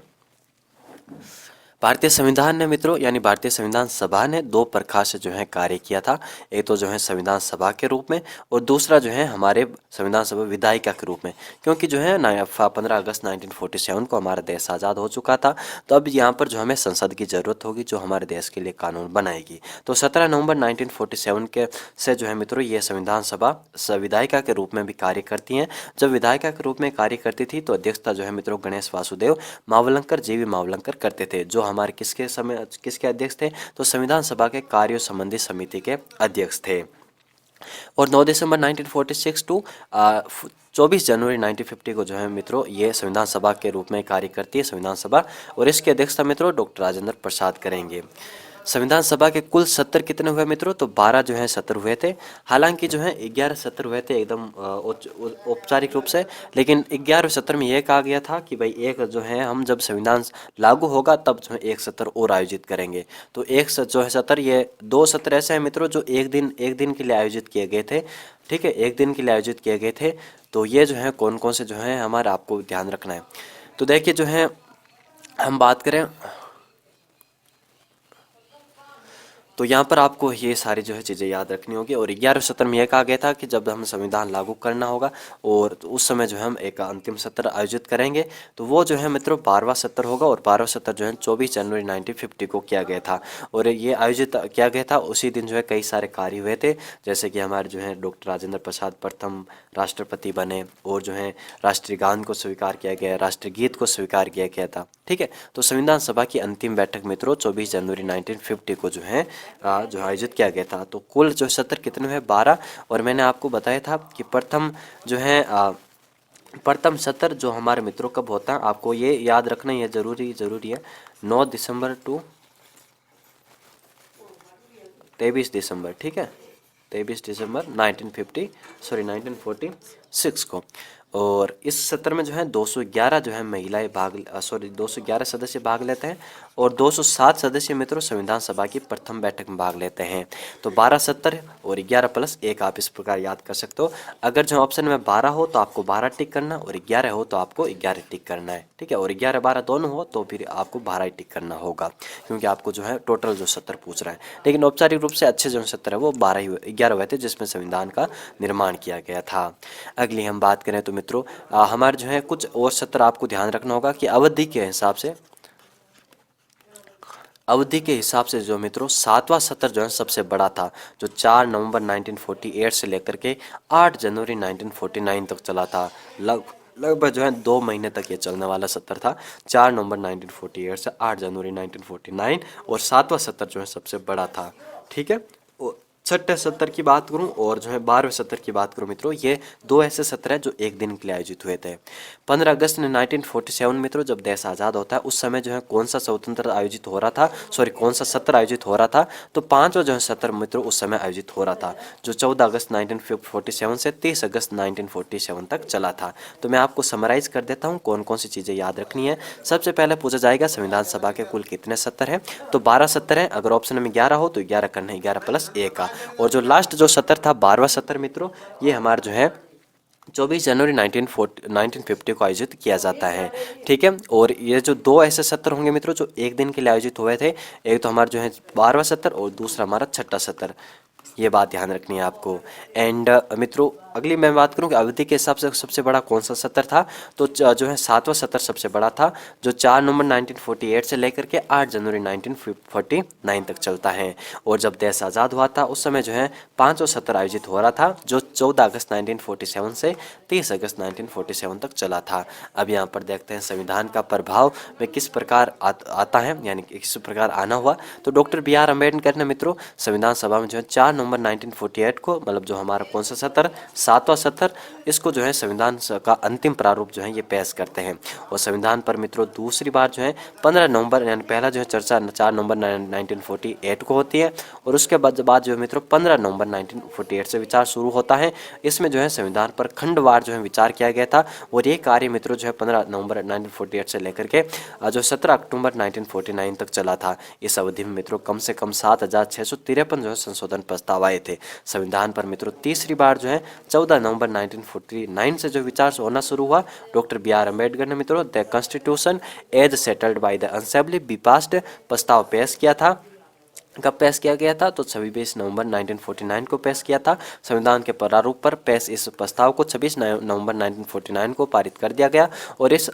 भारतीय संविधान ने मित्रों यानी भारतीय संविधान सभा ने 2 प्रकार से जो है कार्य किया था। एक तो जो है संविधान सभा के रूप में, और दूसरा जो है हमारे संविधान सभा विधायिका के रूप में। क्योंकि जो है 15 अगस्त 1947 को हमारा देश आज़ाद हो चुका था, तो अब यहाँ पर जो हमें संसद की ज़रूरत होगी जो हमारे देश के लिए कानून बनाएगी। तो 17 नवंबर 1947 के से जो है मित्रों ये संविधान सभा विधायिका के रूप में भी कार्य करती हैं। जब विधायिका के रूप में कार्य करती थी तो अध्यक्षता जो है मित्रों गणेश वासुदेव मावलंकर JV मावलंकर करते थे, जो हमारे किसके अध्यक्ष थे तो संविधान सभा के कार्यों संबंधी समिति के अध्यक्ष थे। और 9 दिसंबर 1946 टू 24 जनवरी 1950 को जो है मित्रों ये संविधान सभा के रूप में कार्य करती है संविधान सभा, और इसकी अध्यक्षता मित्रों डॉक्टर राजेंद्र प्रसाद करेंगे। संविधान सभा के कुल सत्र कितने हुए मित्रों तो 12 जो है सत्र हुए थे। हालांकि जो है 11 सत्र हुए थे एकदम औपचारिक रूप से, लेकिन 11वें सत्र में यह कहा गया था कि भाई एक जो है हम जब संविधान लागू होगा तब जो है एक सत्र और आयोजित करेंगे। तो एक जो है सत्र, ये 2 सत्र ऐसे हैं मित्रों जो एक दिन के लिए आयोजित किए गए थे। ठीक है, एक दिन के लिए आयोजित किए गए थे। तो ये जो है कौन कौन से जो है हमारा आपको ध्यान रखना है। तो देखिए जो है हम बात करें तो यहाँ पर आपको ये सारी जो है चीज़ें याद रखनी होगी। और 11वें सत्र में यह कहा गया था कि जब हम संविधान लागू करना होगा और तो उस समय जो है हम एक अंतिम सत्र आयोजित करेंगे, तो वो जो है मित्रों 12वां सत्र होगा। और 12वां सत्र जो है 24 जनवरी 1950 को किया गया था। और ये आयोजित किया गया था उसी दिन जो है कई सारे कार्य हुए थे, जैसे कि हमारे जो है डॉक्टर राजेंद्र प्रसाद प्रथम राष्ट्रपति बने, और जो है राष्ट्रीय गान को स्वीकार किया गया, राष्ट्रीय गीत को स्वीकार किया गया था। ठीक है, तो संविधान सभा की अंतिम बैठक मित्रों 24 जनवरी 1950 को जो है जो आयोजित किया गया था। तो कुल जो सत्र कितने हैं 12। और मैंने आपको बताया था कि प्रथम जो है प्रथम सत्र जो हमारे मित्रों कब होता है, आपको ये याद रखना ये जरूरी है 9 दिसंबर टू 23 दिसंबर, ठीक है, 23 दिसंबर 1946 को। और इस सत्र में जो है 211 जो है महिलाएं 211 सदस्य भाग लेते हैं और 207 सदस्य मित्रों संविधान सभा की प्रथम बैठक में भाग लेते हैं। तो 12 सत्र और 11+1 आप इस प्रकार याद कर सकते हो। अगर जो ऑप्शन में 12 हो तो आपको 12 टिक करना और 11 हो तो आपको 11 टिक करना है, ठीक है। और 11-12 दोनों हो तो फिर आपको 12 ही टिक करना होगा, क्योंकि आपको जो है टोटल जो सत्र पूछ रहा है। लेकिन औपचारिक रूप से अच्छे जो सत्र है वो 11 हुए थे जिसमें संविधान का निर्माण किया गया था। अगली हम बात करें तो मित्रों हमारे जो है कुछ और सत्र आपको ध्यान रखना होगा कि अवधि के हिसाब से जो मित्रों 7वां सत्र जो है सबसे बड़ा था, जो 4 नवंबर 1948 से लेकर के 8 जनवरी 1949 तक चला था। लगभग जो है 2 महीने तक ये चलने वाला सत्र था, 4 नवंबर 1948 से 8 जनवरी 1949। और 7वां सत्र जो है सबसे बड़ा था, ठीक है। छठे सत्र की बात करूं और जो है 12वें सत्र की बात करूं मित्रों, ये दो ऐसे सत्र हैं जो एक दिन के लिए आयोजित हुए थे। 15 अगस्त 1947 मित्रों जब देश आज़ाद होता है उस समय जो है कौन सा स्वतंत्र आयोजित हो रहा था, कौन सा सत्र आयोजित हो रहा था, तो 5वां जो है सत्र मित्रों उस समय आयोजित हो रहा था, जो 14 अगस्त 1947 से 30 अगस्त 1947 तक चला था। तो मैं आपको समराइज कर देता हूँ कौन कौन सी चीज़ें याद रखनी है। सबसे पहले पूछा जाएगा संविधान सभा के कुल कितने सत्र हैं, तो 12 सत्र हैं। अगर ऑप्शन में 11 हो तो 11 करना है, 11+1 का। और जो लास्ट जो सत्र था 12वां सत्र मित्रों, ये हमारा जो है 24 जनवरी 1950 को आयोजित किया जाता है, ठीक है। और ये जो दो ऐसे सत्र होंगे मित्रों जो एक दिन के लिए आयोजित हुए थे, एक तो हमारा जो है 12वां सत्र और दूसरा हमारा छठा सत्र, ये बात ध्यान रखनी है आपको। एंड मित्रों अगली मैं बात करूं कि अवधि के हिसाब से सबसे बड़ा कौन सा सत्र था, तो जो है 7वां सत्र सबसे बड़ा था, जो 4 नवंबर 1948 से लेकर के 8 जनवरी 1949 तक चलता है। और जब देश आज़ाद हुआ था उस समय जो है 5वां सत्र आयोजित हो रहा था, जो 14 अगस्त 1947 से 30 अगस्त 1947 तक चला था। अब यहाँ पर देखते हैं संविधान का प्रभाव में किस प्रकार आता है, यानी कि किस प्रकार आना हुआ। तो डॉक्टर BR अम्बेडकर ने मित्रों संविधान सभा में जो है 4 नवंबर 1948 को, मतलब जो हमारा कौन सा सत्र, 7वां सत्र, इसको जो है संविधान का अंतिम प्रारूप जो है ये पेश करते हैं। और संविधान पर मित्रों दूसरी बार जो है 15 नवंबर, यानी पहला जो है चर्चा 4 नवंबर 1948 को होती है, और उसके बाद जो है मित्रों 15 नवंबर 1948 से विचार शुरू होता है। इसमें जो है संविधान पर खंडवार जो है विचार किया गया था। और ये कार्य मित्रों जो है 15 नवंबर 1948 से लेकर के जो 17 अक्टूबर 1949 तक चला था। इस अवधि में मित्रों कम से कम 7,653 जो है संशोधन प्रस्ताव आए थे। संविधान पर मित्रों तीसरी बार जो है 14 नवंबर 1949 से जो विचार होना शुरू हुआ। डॉक्टर BR अम्बेडकर ने मित्रों the constitution as settled by the assembly be passed प्रस्ताव पेश किया था। कब पेश किया गया था, तो 26 नवंबर 1949 को पेश किया था। संविधान के प्रारूप पर पेश इस प्रस्ताव को 26 नवंबर 1949 को पारित कर दिया गया। और इस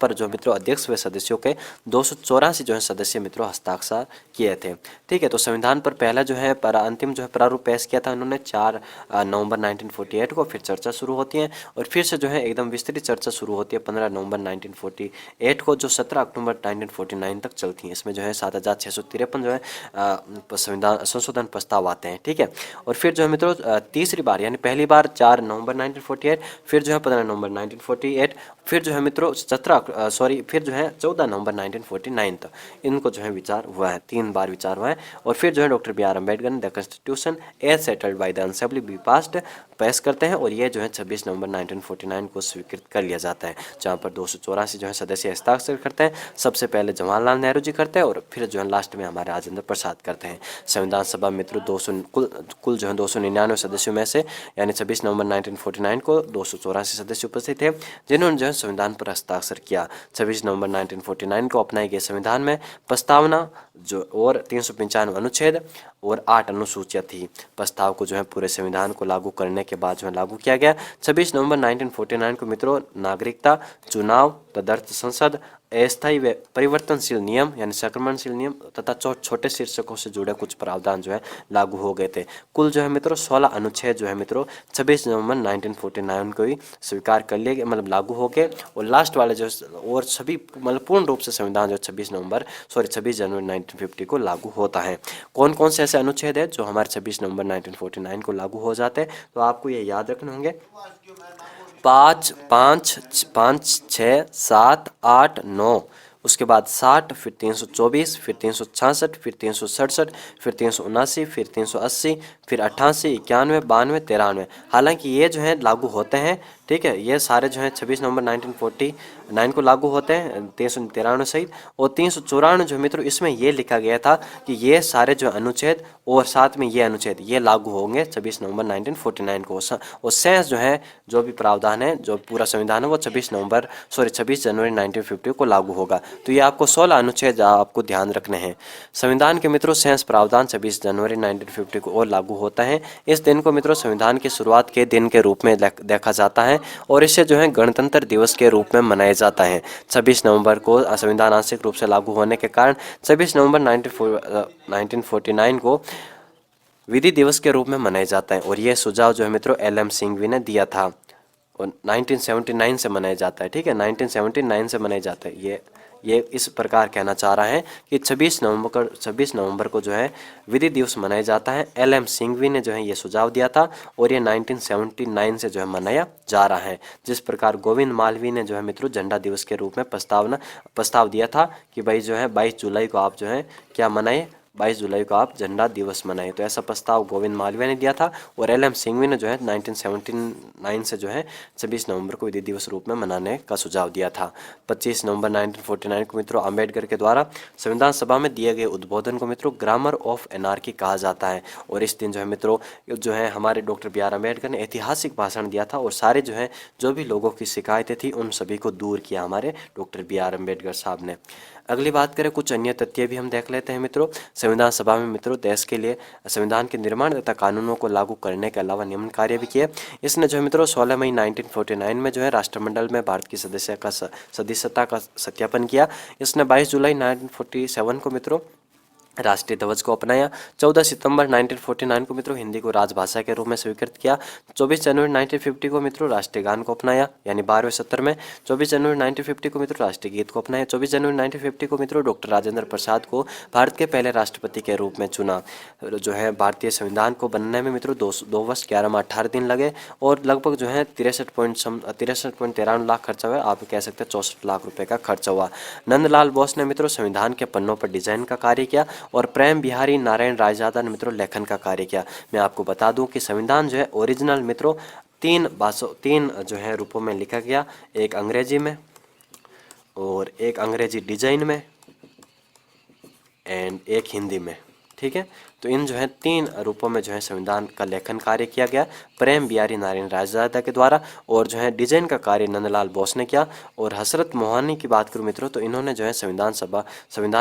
पर जो मित्रों अध्यक्ष व सदस्यों के 284 जो है सदस्य मित्रों हस्ताक्षर किए थे, ठीक है। तो संविधान पर पहला जो है अंतिम जो है प्रारूप पेश किया था उन्होंने 4 नवंबर 1948 को। फिर चर्चा शुरू होती है और फिर से जो है एकदम विस्तृत चर्चा शुरू होती है 15 नवंबर 1948 को, जो 17 अक्टूबर 1949 तक चलती है। इसमें जो है 7,653 जो है संविधान संशोधन प्रस्ताव आते हैं, ठीक है। और फिर जो है मित्रों तीसरी बार, यानी पहली बार 4 नवंबर 1948, फिर जो है 15 नवंबर 1948, फिर जो है मित्रों 14 नवंबर 1949 तक इनको जो है विचार हुआ है, 3 बार विचार हुआ है। और फिर जो है डॉक्टर BR अम्बेडकर ने the constitution as settled by the assembly be passed पेश करते हैं। और ये जो है 26 नवंबर 1949 को स्वीकृत कर लिया जाता है, जहाँ पर 284 जो है सदस्य हस्ताक्षर करते हैं। सबसे पहले जवाहरलाल नेहरू जी करते हैं और फिर जो है लास्ट में हमारे राजेंद्र प्रसाद करते हैं। संविधान सभा मित्रों कुल जो है 299 सदस्यों में से, यानी 26 नवंबर 1949 को 284 सदस्य उपस्थित थे जिन्होंने जो है संविधान पर हस्ताक्षर किया। 26 नवंबर 1949 को अपनाए गए संविधान में प्रस्तावना जो और 395 अनुच्छेद और 8 अनुसूचियाँ थी। प्रस्ताव को जो है पूरे संविधान को लागू करने के बाद जो है लागू किया गया। 26 नवंबर 1949 को मित्रों नागरिकता, चुनाव, तदर्थ संसद, अस्थायी व परिवर्तनशील नियम यानी संक्रमणशील नियम तथा छोटे शीर्षकों से जुड़े कुछ प्रावधान जो है लागू हो गए थे। कुल जो है मित्रों 16 अनुच्छेद जो है मित्रों 26 नवंबर 1949 को ही स्वीकार कर लिए गए, मतलब लागू हो गए। और लास्ट वाले जो और सभी मतलब पूर्ण रूप से संविधान जो 26 जनवरी 1950 को लागू होता है। कौन कौन से ऐसे अनुच्छेद है जो हमारे 26 नवंबर 1949 को लागू हो जाते हैं, तो आपको ये याद रखने होंगे। 5, 5, 5, 6, 7, 8, 9 उसके बाद 60, फिर 324, फिर 366, फिर 367, फिर 379, फिर 380, फिर 88, 91, 92, 93। हालांकि ये जो है लागू होते हैं, ठीक है, ये सारे जो हैं 26 नवंबर 1949 को लागू होते हैं, 393 सहित। और 394 जो मित्रों इसमें ये लिखा गया था कि ये सारे जो अनुच्छेद और साथ में ये अनुच्छेद ये लागू होंगे 26 नवंबर 1949 को। और शेष जो है जो भी प्रावधान है, जो पूरा संविधान है, वो 26 जनवरी 1950 को लागू होगा। तो ये आपको 16 अनुच्छेद आपको ध्यान रखने हैं। संविधान के मित्रों शेष प्रावधान 26 जनवरी 1950 को और लागू होता है। इस दिन को मित्रों संविधान की शुरुआत के दिन के रूप में देखा जाता है और इसे जो है गणतंत्र दिवस के रूप में मनाया जाता है। 26 नवंबर को संविधान आंशिक रूप से लागू होने के कारण 26 नवंबर 1949 को विधि दिवस के रूप में मनाया जाता है। और यह सुझाव जो है मित्रों LM सिंघवी ने दिया था और 1979 से मनाया जाता है, ठीक है, 1979 से मनाया जाता है। ये इस प्रकार कहना चाह रहा है कि 26 नवंबर को जो है विधि दिवस मनाया जाता है। LM सिंघवी ने जो है ये सुझाव दिया था और ये 1979 से जो है मनाया जा रहा है। जिस प्रकार गोविंद मालवीय ने जो है मित्रों झंडा दिवस के रूप में प्रस्ताव दिया था कि भाई जो है 22 जुलाई को आप जो है क्या मनाए, 22 जुलाई को आप झंडा दिवस मनाएं। तो ऐसा प्रस्ताव गोविंद मालवीय ने दिया था और LM सिंघवी ने जो है 1979 से जो है 26 नवंबर को विधि दिवस रूप में मनाने का सुझाव दिया था। 25 नवंबर 1949 को मित्रों अम्बेडकर के द्वारा संविधान सभा में दिए गए उद्बोधन को मित्रों ग्रामर ऑफ एनार्की कहा जाता है। और इस दिन जो है मित्रों जो है हमारे डॉक्टर BR अम्बेडकर ने ऐतिहासिक भाषण दिया था और सारे जो है जो भी लोगों की शिकायतें थी उन सभी को दूर किया हमारे डॉक्टर BR अम्बेडकर साहब ने। अगली बात करें, कुछ अन्य तथ्य भी हम देख लेते हैं मित्रों। संविधान सभा में मित्रों देश के लिए संविधान के निर्माण तथा कानूनों को लागू करने के अलावा निम्न कार्य भी किए। इसने जो है मित्रों 16 मई 1949 में जो है राष्ट्रमंडल में भारत की सदस्यता का सत्यापन किया। इसने 22 जुलाई 1947 को मित्रों राष्ट्रीय ध्वज को अपनाया। 14 सितंबर 1949 को मित्रों हिंदी को राजभाषा के रूप में स्वीकृत किया। 24 जनवरी 1950 को मित्रों राष्ट्रीय गान को अपनाया, यानी 12वें सत्र में। 24 जनवरी 1950 को मित्रों राष्ट्रीय गीत को अपनाया। 24 जनवरी 1950 को मित्रों डॉक्टर राजेंद्र प्रसाद को भारत के पहले राष्ट्रपति के रूप में चुना। जो है भारतीय संविधान को बनने में मित्रों 2 वर्ष 11 माह 18 दिन लगे और लगभग जो है 63.93 लाख खर्चा हुआ। आप कह सकते हैं 64 लाख रुपए का खर्चा हुआ। नंदलाल बोस ने मित्रों संविधान के पन्नों पर डिजाइन का कार्य किया और प्रेम बिहारी नारायण रायजादा ने मित्रों लेखन का कार्य किया। मैं आपको बता दूं कि संविधान जो है ओरिजिनल मित्रों 3 जो है रूपों में लिखा गया, एक अंग्रेजी में और एक अंग्रेजी डिजाइन में एंड एक हिंदी में, ठीक है। तो इन जो है 3 रूपों में जो है संविधान का लेखन कार्य किया गया प्रेम बिहारी नारायण रायजादा के द्वारा और जो है डिजाइन का कार्य नंदलाल बोस ने किया। और हसरत मोहानी की बात करूं मित्रों तो इन्होंने जो है संविधान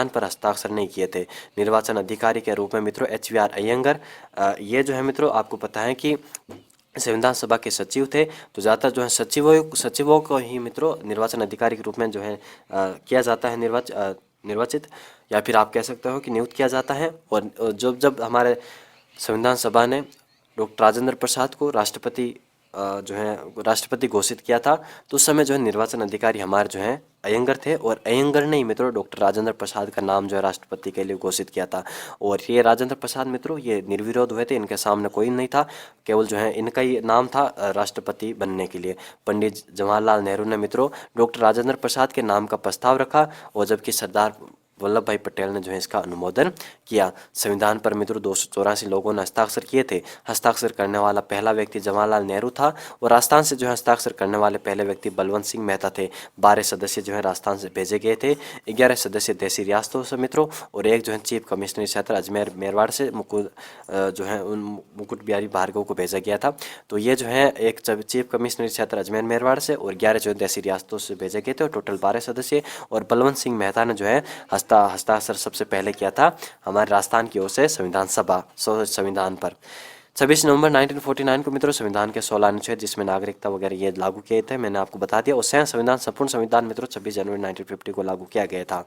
पर हस्ताक्षर नहीं किए थे। निर्वाचन अधिकारी के रूप में मित्रों HVR अय्यंगर, ये जो है मित्रों आपको पता है कि संविधान सभा के सचिव थे। तो ज़्यादातर जो है सचिवों को ही मित्रों निर्वाचन अधिकारी के रूप में जो है किया जाता है निर्वाचित, या फिर आप कह सकते हो कि नियुक्त किया जाता है। और जब हमारे संविधान सभा ने डॉक्टर राजेंद्र प्रसाद को राष्ट्रपति घोषित किया था तो उस समय जो है निर्वाचन अधिकारी हमारे जो है अयंगर थे और अयंगर ने ही मित्रों डॉक्टर राजेंद्र प्रसाद का नाम जो है राष्ट्रपति के लिए घोषित किया था। और ये राजेंद्र प्रसाद मित्रों ये निर्विरोध हुए थे, इनके सामने कोई नहीं था, केवल जो है इनका ही नाम था राष्ट्रपति बनने के लिए। पंडित जवाहरलाल नेहरू ने मित्रों डॉक्टर राजेंद्र प्रसाद के नाम का प्रस्ताव रखा और जबकि सरदार वल्लभ भाई पटेल ने जो है इसका अनुमोदन किया। संविधान पर मित्रों 284 लोगों ने हस्ताक्षर किए थे। हस्ताक्षर करने वाला पहला व्यक्ति जवाहरलाल नेहरू था और राजस्थान से जो है हस्ताक्षर करने वाले पहले व्यक्ति बलवंत सिंह मेहता थे। 12 सदस्य जो है राजस्थान से भेजे गए थे, 11 सदस्य देशी रियासतों से मित्रों और एक जो है चीफ कमिश्नर क्षेत्र अजमेर मेरवाड़ से मुकुट बिहारी भार्गव को भेजा गया था। तो ये जो है एक चीफ कमिश्नर क्षेत्र अजमेर मेरवाड़ से और 11 जो है देशी रियासतों से भेजे गए थे और टोटल 12 सदस्य। और बलवंत सिंह मेहता ने जो है हस्ताक्षर सबसे पहले किया था हमारे राजस्थान की ओर से संविधान पर। 26 नवंबर 1949 को मित्रों संविधान के 16 अनुच्छेद जिसमें नागरिकता वगैरह ये लागू किए थे, मैंने आपको बता दिया। और संपूर्ण संविधान मित्रों 26 जनवरी 1950 को लागू किया गया था।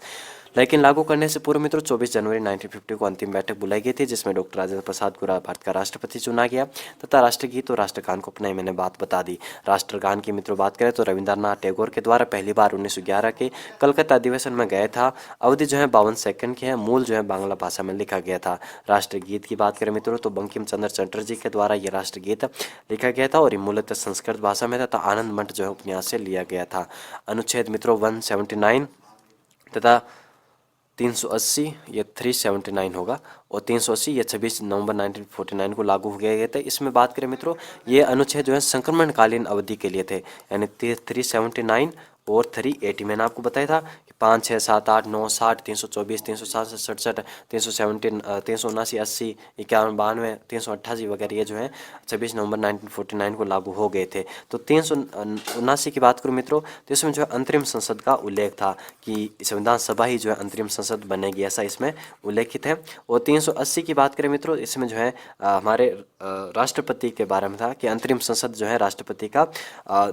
लेकिन लागू करने से पूर्व मित्रों 24 जनवरी 1950 को अंतिम बैठक बुलाई गई थी जिसमें डॉक्टर राजेंद्र प्रसाद को भारत का राष्ट्रपति चुना गया तथा राष्ट्रगीत और राष्ट्रगान को अपनाई, मैंने बात बता दी। राष्ट्रगान की मित्रों बात करें तो रविंद्रनाथ टैगोर के द्वारा पहली बार 1911 के कलकत्ता अधिवेशन में गया था। अवधि जो है 52 सेकंड की है, मूल जो है बांग्ला भाषा में लिखा गया था। राष्ट्रगीत की बात करें मित्रों तो बंकिम चंद्र चटर्जी के द्वारा ये राष्ट्रगीत लिखा गया था और ये मूलतः संस्कृत भाषा में था, आनंद मठ जो है उपन्यास से लिया गया था। अनुच्छेद मित्रों 179 तथा 380 ये 379 होगा, और 380 ये 26 नवंबर 1949 को लागू हो गए थे। इसमें बात करें मित्रों, ये अनुच्छेद जो है संक्रमणकालीन अवधि के लिए थे, यानी 379 और 380। मैंने आपको बताया था कि 5, 6, 7, 8, 9, 60, 324, 367, 67, 317, 379, 80, 51, 92, 388 वगैरह ये जो है 26 नवंबर 1949 को लागू हो गए थे। तो 379 की बात करूँ मित्रों, तो इसमें जो है अंतरिम संसद का उल्लेख था कि संविधान सभा ही जो है अंतरिम संसद बनेगी, ऐसा इसमें उल्लेखित है। और 380 की बात करें मित्रों, इसमें जो है हमारे राष्ट्रपति के बारे में था कि अंतरिम संसद जो है राष्ट्रपति का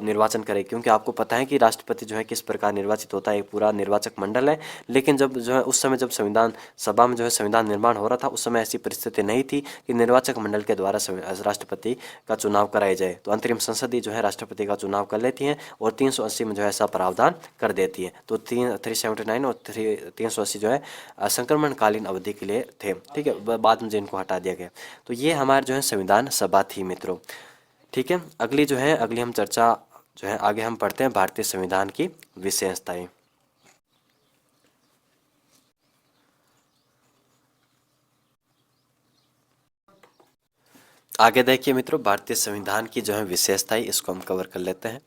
निर्वाचन करे, क्योंकि आपको पता है कि राष्ट्रपति जो है किस प्रकार निर्वाचित होता है, एक पूरा निर्वाचक मंडल है। लेकिन जब जो है उस समय जब संविधान सभा में जो है संविधान निर्माण हो रहा था, उस समय ऐसी परिस्थिति नहीं थी कि निर्वाचक मंडल के द्वारा राष्ट्रपति का चुनाव कराया जाए, तो अंतरिम संसद ही जो है राष्ट्रपति का चुनाव कर लेती है और 380 में जो है ऐसा प्रावधान कर देती है। तो 379 और 380 जो है संक्रमणकालीन अवधि के लिए थे, ठीक है, बाद में जिनको हटा दिया गया। तो ये हमारे जो है संविधान सभा थी मित्रों, ठीक है। अगली हम चर्चा जो है आगे हम पढ़ते हैं भारतीय संविधान की विशेषताएं। आगे देखिए मित्रों, भारतीय संविधान की जो है विशेषताएं, इसको हम कवर कर लेते हैं।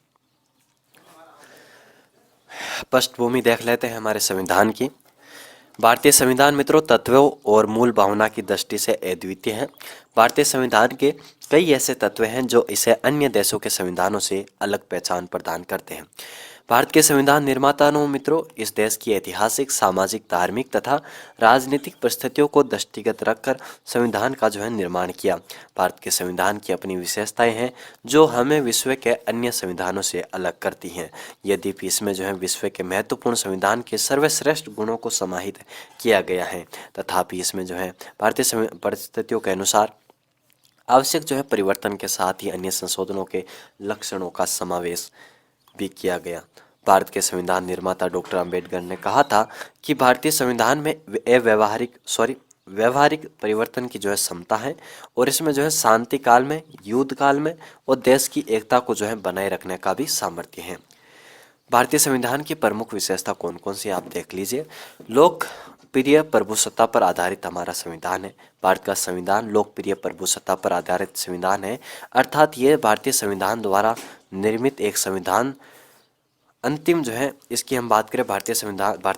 पृष्ठभूमि देख लेते हैं हमारे संविधान की। भारतीय संविधान मित्रों तत्वों और मूल भावना की दृष्टि से अद्वितीय है। भारतीय संविधान के कई ऐसे तत्व हैं जो इसे अन्य देशों के संविधानों से अलग पहचान प्रदान करते हैं। भारत के संविधान निर्माता ने मित्रों इस देश की ऐतिहासिक, सामाजिक, धार्मिक तथा राजनीतिक परिस्थितियों को दृष्टिगत रखकर संविधान का जो है निर्माण किया। भारत के संविधान की अपनी विशेषताएं हैं जो हमें विश्व के अन्य संविधानों से अलग करती हैं। यद्यपि इसमें जो है विश्व के महत्वपूर्ण संविधान के सर्वश्रेष्ठ गुणों को समाहित किया गया है, तथापि इसमें जो है भारतीय परिस्थितियों के अनुसार आवश्यक जो है परिवर्तन के साथ ही अन्य संशोधनों के लक्षणों का समावेश भी किया गया। भारत के संविधान निर्माता डॉक्टर अंबेडकर ने कहा था कि भारतीय संविधान में व्यवहारिक परिवर्तन की जो है क्षमता है और इसमें जो है शांति काल में, युद्ध काल में और देश की एकता को जो है बनाए रखने का भी सामर्थ्य है। भारतीय संविधान की प्रमुख विशेषता कौन कौन सी आप देख लीजिए। लोकप्रिय प्रभुसत्ता पर आधारित हमारा संविधान है। भारत का संविधान लोकप्रिय प्रभुसत्ता पर आधारित संविधान है, अर्थात ये भारतीय संविधान द्वारा निर्मित एक संविधान अंतिम जो है, इसकी हम बात करें भारतीय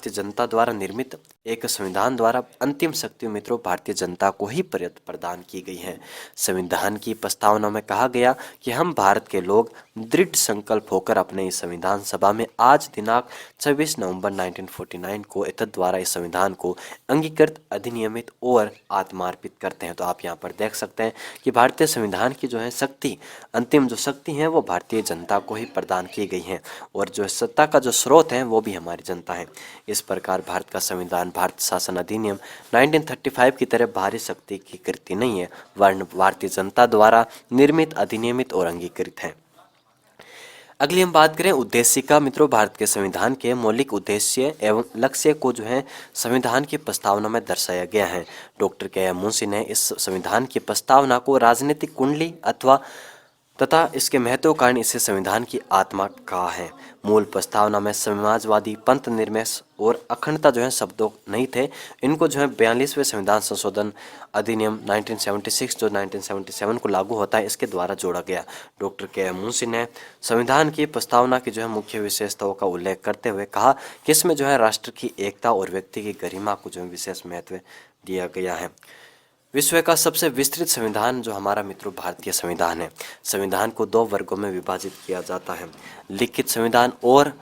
जनता द्वारा निर्मित एक संविधान द्वारा अंतिम शक्ति मित्रों भारतीय जनता को ही प्रदान की गई है। संविधान की प्रस्तावना में कहा गया कि हम भारत के लोग दृढ़ संकल्प होकर अपने इस संविधान सभा में आज दिनांक 26 नवंबर 1949 को एतद द्वारा इस संविधान को अंगीकृत, अधिनियमित और आत्मार्पित करते हैं। तो आप यहाँ पर देख सकते हैं कि भारतीय संविधान की जो है शक्ति, अंतिम जो शक्ति है वो भारतीय जनता को ही प्रदान की गई है और जो सत्ता का जो स्रोत है वो भी हमारी जनता है। इस प्रकार भारत का संविधान भारत शासन अधिनियम 1935 की तरह बाहरी शक्ति की कृति नहीं है, वरन भारतीय जनता द्वारा निर्मित, अधिनियमित और अंगीकृत है। अगली हम बात करें उद्देश्य का मित्रों, भारत के संविधान के मौलिक उद्देश्य एवं लक्ष्य को जो है संविधान की प्रस्तावना में दर्शाया गया है। Doctor KM. मुंशी ने इस संविधान की प्रस्तावना को राजनीतिक कुंडली तथा इसके महत्व के कारण इसे संविधान की आत्मा कहा है। मूल प्रस्तावना में समाजवादी, पंथ निर्मेश और अखंडता जो है शब्दों नहीं थे। इनको जो है 42वें संविधान संशोधन अधिनियम 1976 जो 1977 को लागू होता है, इसके द्वारा जोड़ा गया। Doctor KM. मुंशी ने संविधान की प्रस्तावना की जो है मुख्य विशेषताओं का उल्लेख करते हुए कहा कि इसमें जो है राष्ट्र की एकता और व्यक्ति की गरिमा को जो है विशेष महत्व दिया गया है। विश्व का सबसे विस्तृत संविधान जो हमारा मित्रों भारतीय संविधान है। संविधान को 2 वर्गों में विभाजित किया जाता है, लिखित संविधान और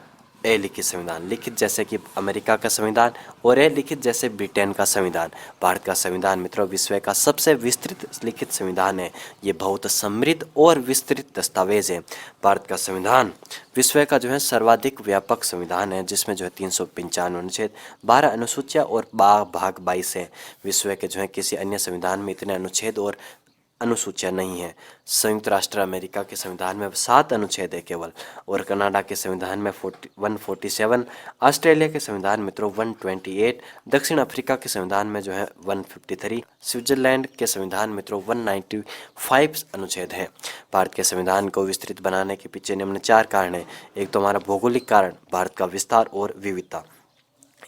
अलिखित संविधान। लिखित जैसे कि अमेरिका का संविधान और अलिखित जैसे ब्रिटेन का संविधान। भारत का संविधान मित्रों विश्व का सबसे विस्तृत लिखित संविधान है। ये बहुत समृद्ध और विस्तृत दस्तावेज है। भारत का संविधान विश्व का जो है सर्वाधिक व्यापक संविधान है, जिसमें जो है 395 अनुच्छेद, 12 अनुसूचियाँ और भाग 22 है। विश्व के जो है किसी अन्य संविधान में इतने अनुच्छेद और अनुसूचियाँ नहीं है। संयुक्त राष्ट्र अमेरिका के संविधान में 7 अनुच्छेद है केवल, और कनाडा के संविधान में 147, ऑस्ट्रेलिया के संविधान मित्रों 128, दक्षिण अफ्रीका के संविधान में जो है 153, स्विट्जरलैंड के संविधान मित्रों 195 अनुच्छेद है। भारत के संविधान को विस्तृत बनाने के पीछे निम्न 4 कारण हैं। एक तो हमारा भौगोलिक कारण, भारत का विस्तार और विविधता।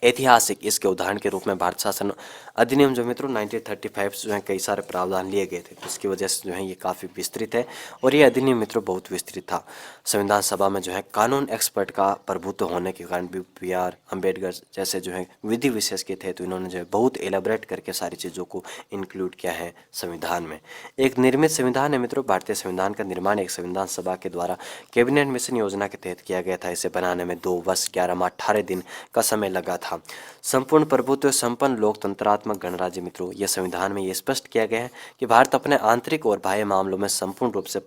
ऐतिहासिक इसके उदाहरण के रूप में भारत शासन अधिनियम जो मित्रों 1935 जो है कई सारे प्रावधान लिए गए थे, जिसकी वजह से जो है ये काफ़ी विस्तृत है और ये अधिनियम मित्रों बहुत विस्तृत था। संविधान सभा में जो है कानून एक्सपर्ट का प्रभुत्व होने के कारण BR अम्बेडकर जैसे जो है विधि विशेषज्ञ थे, तो इन्होंने जो है बहुत एलेबरेट करके सारी चीज़ों को इंक्लूड किया है संविधान में। एक निर्मित संविधान है मित्रों। भारतीय संविधान का निर्माण एक संविधान सभा के द्वारा कैबिनेट मिशन योजना के तहत किया गया था। इसे बनाने में 2 वर्ष 11 माह 18 दिन का समय लगा था। संपूर्ण प्रभुत्व संपन्न लोकतंत्रात्मक गणराज्य मित्रों, यह संविधान में ये स्पष्ट किया गया है कि भारत अपने आंतरिक और बाह्य मामलों में संपूर्ण रूप से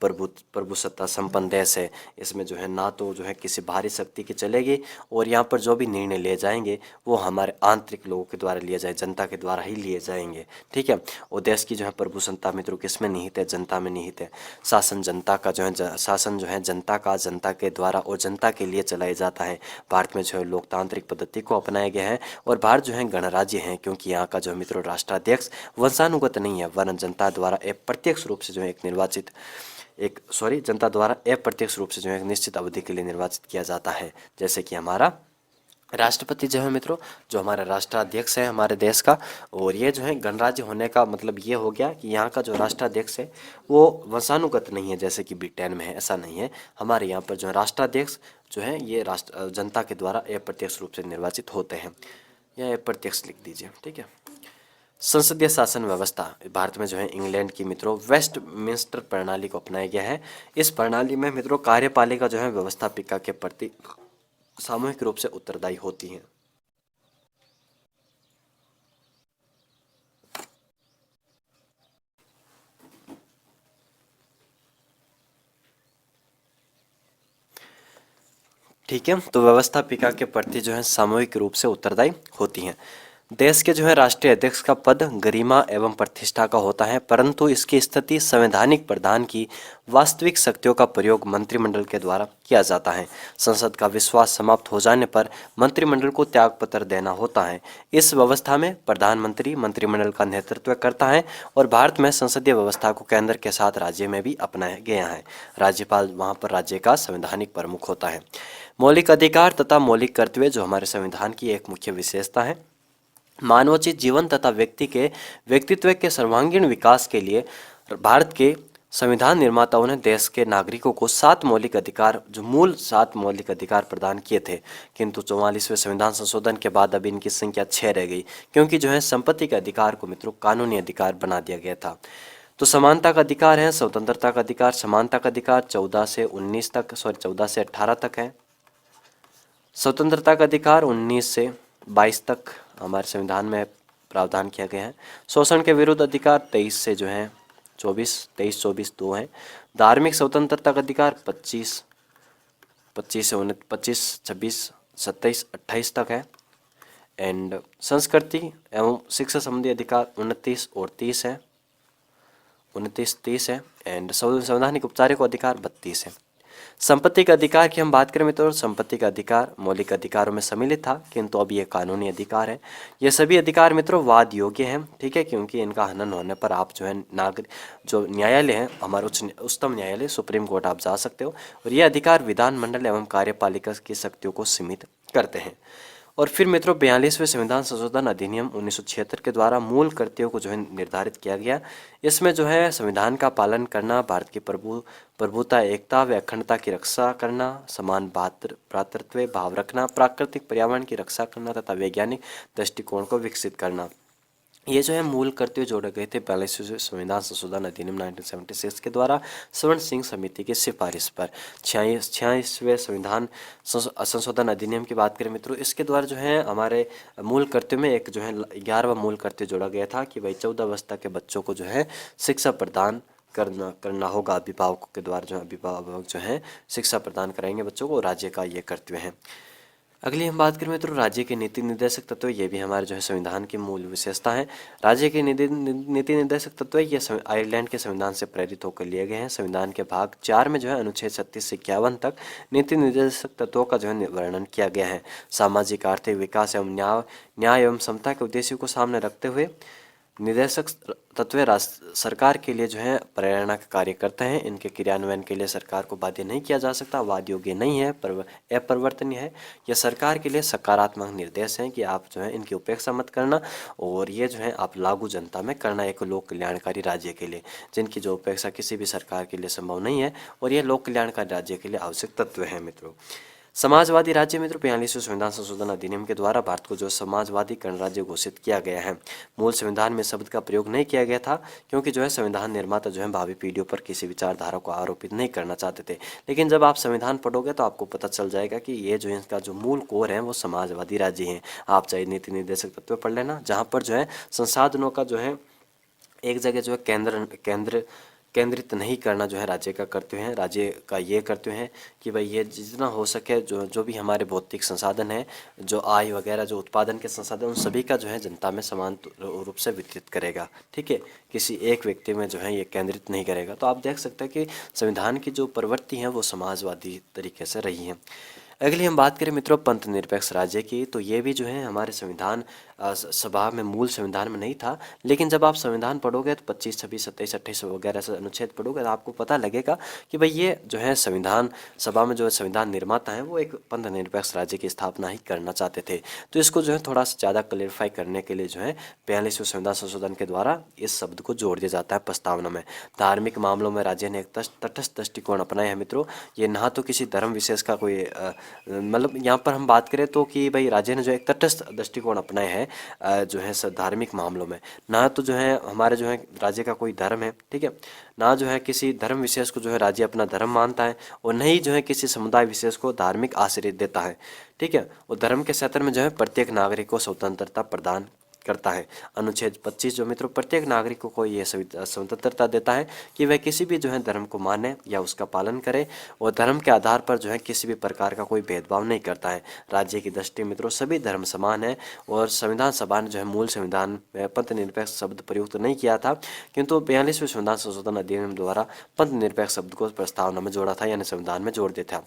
प्रभुसत्ता संपन्न देश है। इसमें जो है ना तो जो है किसी बाहरी शक्ति की चलेगी और यहाँ पर जो भी निर्णय लिए जाएंगे वो हमारे आंतरिक लोगों के द्वारा लिए जाए, जनता के द्वारा ही लिए जाएंगे। ठीक है। और देश की जो है प्रभुसत्ता मित्रों किसमें निहित है? जनता में निहित है। शासन जनता का जो है शासन जो है जनता का जनता के द्वारा और जनता के लिए चलाया जाता है। भारत में जो है लोकतांत्रिक पद्धति को अपनाया गया है और भारत जो है गणराज्य है, क्योंकि यहाँ का जो मित्रों राष्ट्राध्यक्ष वंशानुगत नहीं है, वरन जनता द्वारा अप्रत्यक्ष रूप से जो है जनता द्वारा अप्रत्यक्ष रूप से जो है एक निश्चित अवधि के लिए निर्वाचित किया जाता है। जैसे कि हमारा राष्ट्रपति जो है मित्रों, जो हमारा राष्ट्राध्यक्ष है हमारे देश का, और ये जो है गणराज्य होने का मतलब ये हो गया कि यहाँ का जो राष्ट्राध्यक्ष है वो वंशानुगत नहीं है जैसे कि ब्रिटेन में है, ऐसा नहीं है। हमारे यहाँ पर जो है राष्ट्राध्यक्ष जो है ये जनता के द्वारा अप्रत्यक्ष रूप से निर्वाचित होते हैं, या अप्रत्यक्ष लिख दीजिए। ठीक है। संसदीय शासन व्यवस्था भारत में जो है इंग्लैंड की मित्रों वेस्टमिंस्टर प्रणाली को अपनाया गया है। इस प्रणाली में मित्रों कार्यपालिका जो है व्यवस्थापिका के प्रति सामूहिक रूप से उत्तरदायी होती है। ठीक है। तो व्यवस्थापिका के प्रति जो है सामूहिक रूप से उत्तरदायी होती हैं। देश के जो है राष्ट्रीय अध्यक्ष का पद गरिमा एवं प्रतिष्ठा का होता है, परंतु इसकी स्थिति संवैधानिक प्रधान की वास्तविक शक्तियों का प्रयोग मंत्रिमंडल के द्वारा किया जाता है। संसद का विश्वास समाप्त हो जाने पर मंत्रिमंडल को त्यागपत्र देना होता है। इस व्यवस्था में प्रधानमंत्री मंत्रिमंडल का नेतृत्व करता है और भारत में संसदीय व्यवस्था को केंद्र के साथ राज्य में भी अपनाया गया है। राज्यपाल वहाँ पर राज्य का संवैधानिक प्रमुख होता है। मौलिक अधिकार तथा मौलिक कर्तव्य जो हमारे संविधान की एक मुख्य विशेषता है। मानवोचित जीवन तथा व्यक्ति के व्यक्तित्व के सर्वांगीण विकास के लिए भारत के संविधान निर्माताओं ने देश के नागरिकों को 7 मौलिक अधिकार मूल 7 मौलिक अधिकार प्रदान किए थे, किंतु 44वें संविधान संशोधन के बाद अब इनकी संख्या 6 रह गई, क्योंकि जो है संपत्ति के अधिकार को मित्रों कानूनी अधिकार बना दिया गया था। तो समानता का अधिकार है, स्वतंत्रता का अधिकार, समानता का अधिकार 14 से 18 तक है। स्वतंत्रता का अधिकार 19 से 22 तक हमारे संविधान में प्रावधान किया गया है। शोषण के विरुद्ध अधिकार 23 से जो है 23-24 2 है। धार्मिक स्वतंत्रता का अधिकार 25 से 26, 27, 28 तक है। एंड संस्कृति एवं शिक्षा संबंधी अधिकार 29 और 30 है, 29-30 है। एंड संवैधानिक उपचारिक अधिकार 32 है। संपत्ति का अधिकार की हम बात करें मित्रों, संपत्ति का अधिकार मौलिक अधिकारों में सम्मिलित था, किंतु अब ये कानूनी अधिकार है। ये सभी अधिकार मित्रों वाद योग्य हैं। ठीक है, क्योंकि इनका हनन होने पर आप जो है जो न्यायालय है हमारे उच्चतम न्यायालय सुप्रीम कोर्ट आप जा सकते हो, और ये अधिकार विधानमंडल एवं कार्यपालिका की शक्तियों को सीमित करते हैं। और फिर मित्रों 42वें संविधान संशोधन अधिनियम 1976 के द्वारा मूल कर्तव्यों को जो है निर्धारित किया गया। इसमें जो है संविधान का पालन करना, भारत की प्रभुता, एकता व अखंडता की रक्षा करना, समान भ्रातृत्व भाव रखना, प्राकृतिक पर्यावरण की रक्षा करना तथा वैज्ञानिक दृष्टिकोण को विकसित करना, ये जो है मूल कर्तव्य जोड़े गए थे 42वें संविधान संशोधन अधिनियम 1976 के द्वारा स्वर्ण सिंह समिति की सिफारिश पर। 46वें संविधान संशोधन अधिनियम की बात करें मित्रों, इसके द्वारा जो है हमारे मूल कर्तव्य में एक जो है 11वां मूल कर्तव्य जोड़ा गया था कि भाई 14 अवस्था के बच्चों को जो है शिक्षा प्रदान करना होगा। अभिभावकों के द्वारा जो अभिभावक जो है शिक्षा प्रदान कराएंगे बच्चों को, राज्य का ये कर्तव्य है। अगली हम बात करें मित्रों राज्य के नीति निर्देशक तत्व, ये भी हमारे जो है संविधान की मूल विशेषता है। राज्य के नीति निर्देशक तत्व ये आयरलैंड के संविधान से प्रेरित होकर लिए गए हैं। संविधान के भाग 4 में जो है अनुच्छेद 36 से 51 तक नीति निर्देशक तत्वों का जो है वर्णन किया गया है। सामाजिक आर्थिक विकास एवं न्याय एवं समता के उद्देश्यों को सामने रखते हुए निर्देशक तत्व सरकार के लिए जो है प्रेरणा का कार्य करते हैं। इनके क्रियान्वयन के लिए सरकार को बाध्य नहीं किया जा सकता, वाद योग्य नहीं है, अपरिवर्तनीय है। यह सरकार के लिए सकारात्मक निर्देश हैं कि आप जो है इनकी उपेक्षा मत करना, और ये जो है आप लागू जनता में करना एक लोक कल्याणकारी राज्य के लिए, जिनकी जो उपेक्षा किसी भी सरकार के लिए संभव नहीं है, और ये लोक कल्याणकारी राज्य के लिए आवश्यक तत्व है मित्रों। समाजवादी राज्य मित्रों 42वें संविधान संशोधन अधिनियम के द्वारा भारत को जो समाजवादी गणराज्य घोषित किया गया है। मूल संविधान में शब्द का प्रयोग नहीं किया गया था, क्योंकि जो है संविधान निर्माता जो है भावी पीढ़ियों पर किसी विचारधारा को आरोपित नहीं करना चाहते थे। लेकिन जब आप संविधान पढ़ोगे तो आपको पता चल जाएगा कि ये जो इनका जो मूल कोर है वो समाजवादी राज्य है। आप चाहे नीति निर्देशक तत्व पढ़ लेना, जहाँ पर जो है संसाधनों का जो है एक जगह जो है केंद्रित नहीं करना जो है राज्य का कर्तव्य है। राज्य का ये कर्तव्य है कि भाई ये जितना हो सके जो भी हमारे भौतिक संसाधन है, जो आय वगैरह, जो उत्पादन के संसाधन, उन सभी का जो है जनता में समान रूप से वितरित करेगा। ठीक है, किसी एक व्यक्ति में जो है ये केंद्रित नहीं करेगा। तो आप देख सकते हैं कि संविधान की जो प्रवृत्ति है वो समाजवादी तरीके से रही है। अगली हम बात करें मित्रों पंथ निरपेक्ष राज्य की, तो ये भी जो है हमारे संविधान सभा में, मूल संविधान में नहीं था। लेकिन जब आप संविधान पढ़ोगे तो 25, 26, 27, 28 वगैरह से अनुच्छेद पढ़ोगे तो आपको पता लगेगा कि भाई ये जो है संविधान सभा में जो है संविधान निर्माता है वो एक पंथ निरपेक्ष राज्य की स्थापना ही करना चाहते थे। तो इसको जो है थोड़ा सा ज़्यादा क्लेरिफाई करने के लिए जो है 42वें संविधान संशोधन के द्वारा इस शब्द को जोड़ दिया जाता है प्रस्तावना में। धार्मिक मामलों में राज्य ने एक तटस्थ दृष्टिकोण अपनाया है मित्रों। ये ना तो किसी धर्म विशेष का कोई मतलब यहाँ पर हम बात करें तो कि भाई राज्य ने जो एक तटस्थ दृष्टिकोण अपनाया है जो है धार्मिक मामलों में, ना तो जो है हमारे जो है राज्य का कोई धर्म है, ठीक है, ना जो है किसी धर्म विशेष को जो है राज्य अपना धर्म मानता है, और नहीं जो है किसी समुदाय विशेष को धार्मिक आश्रय देता है। ठीक है, और धर्म के क्षेत्र में जो है प्रत्येक नागरिक को स्वतंत्रता प्रदान करता है। अनुच्छेद 25 जो मित्रों प्रत्येक नागरिक को ये स्वतंत्रता देता है कि वह किसी भी जो है धर्म को माने या उसका पालन करे, और धर्म के आधार पर जो है किसी भी प्रकार का कोई भेदभाव नहीं करता है। राज्य की दृष्टि मित्रों सभी धर्म समान है, और संविधान सभा ने जो है मूल संविधान में पंथ निरपेक्ष शब्द प्रयुक्त नहीं किया था, किंतु 42वें संविधान संशोधन अधिनियम द्वारा पंथ निरपेक्ष शब्द को प्रस्तावना में जोड़ा था, यानी संविधान में जोड़ दिया था।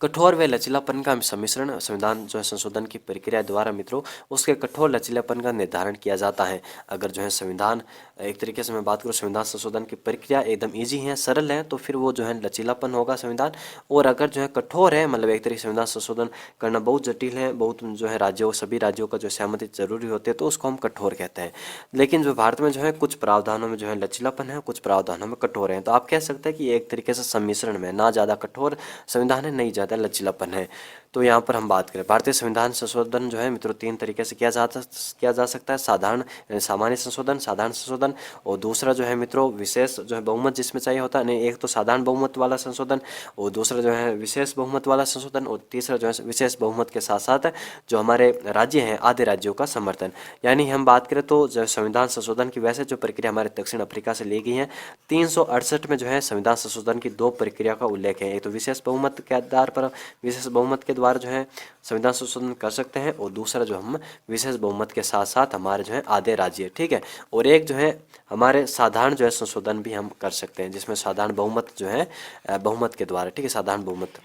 कठोर व लचीलापन का सम्मिश्रण संविधान जो है संशोधन की प्रक्रिया द्वारा मित्रों उसके कठोर लचीलापन का निर्धारण किया जाता है। अगर जो है संविधान एक तरीके से मैं बात करूँ संविधान संशोधन की प्रक्रिया एकदम इजी है, सरल है, तो फिर वो जो है लचीलापन होगा संविधान। और अगर जो है कठोर है, मतलब एक तरीके से संविधान संशोधन करना बहुत जटिल है, बहुत जो है राज्यों सभी राज्यों का जो सहमति जरूरी होती है, तो उसको हम कठोर कहते हैं। लेकिन जो भारत में जो है कुछ प्रावधानों में जो है लचीलापन है, कुछ प्रावधानों में कठोर है। तो आप कह सकते हैं कि एक तरीके से सम्मिश्रण में, ना ज़्यादा कठोर संविधान है, नहीं ज़्यादा लचीलापन है। तो यहाँ पर हम बात करें भारतीय संविधान संशोधन जो है मित्रों 3 तरीके से किया जा सकता है। सामान्य संशोधन, साधारण संशोधन, और दूसरा जो है मित्रों विशेष जो है बहुमत जिसमें चाहिए होता है। नहीं, एक तो साधारण बहुमत वाला संशोधन, और दूसरा जो है विशेष बहुमत वाला संशोधन, और तीसरा जो है विशेष बहुमत के साथ साथ जो हमारे राज्य हैं आधे राज्यों का समर्थन। यानी हम बात करें तो जो संविधान संशोधन की वैसे जो प्रक्रिया हमारे दक्षिण अफ्रीका से ली गई है, 368 में जो है संविधान संशोधन की 2 प्रक्रिया का उल्लेख है। एक तो विशेष बहुमत के आधार पर विशेष बहुमत के द्वारा जो है संविधान संशोधन कर सकते हैं, और दूसरा जो हम विशेष बहुमत के साथ साथ हमारे जो है आधे राज्य, ठीक है, और एक जो है हमारे साधारण जो है संशोधन भी हम कर सकते हैं, जिसमें साधारण बहुमत जो है बहुमत के द्वारा, ठीक है, साधारण बहुमत।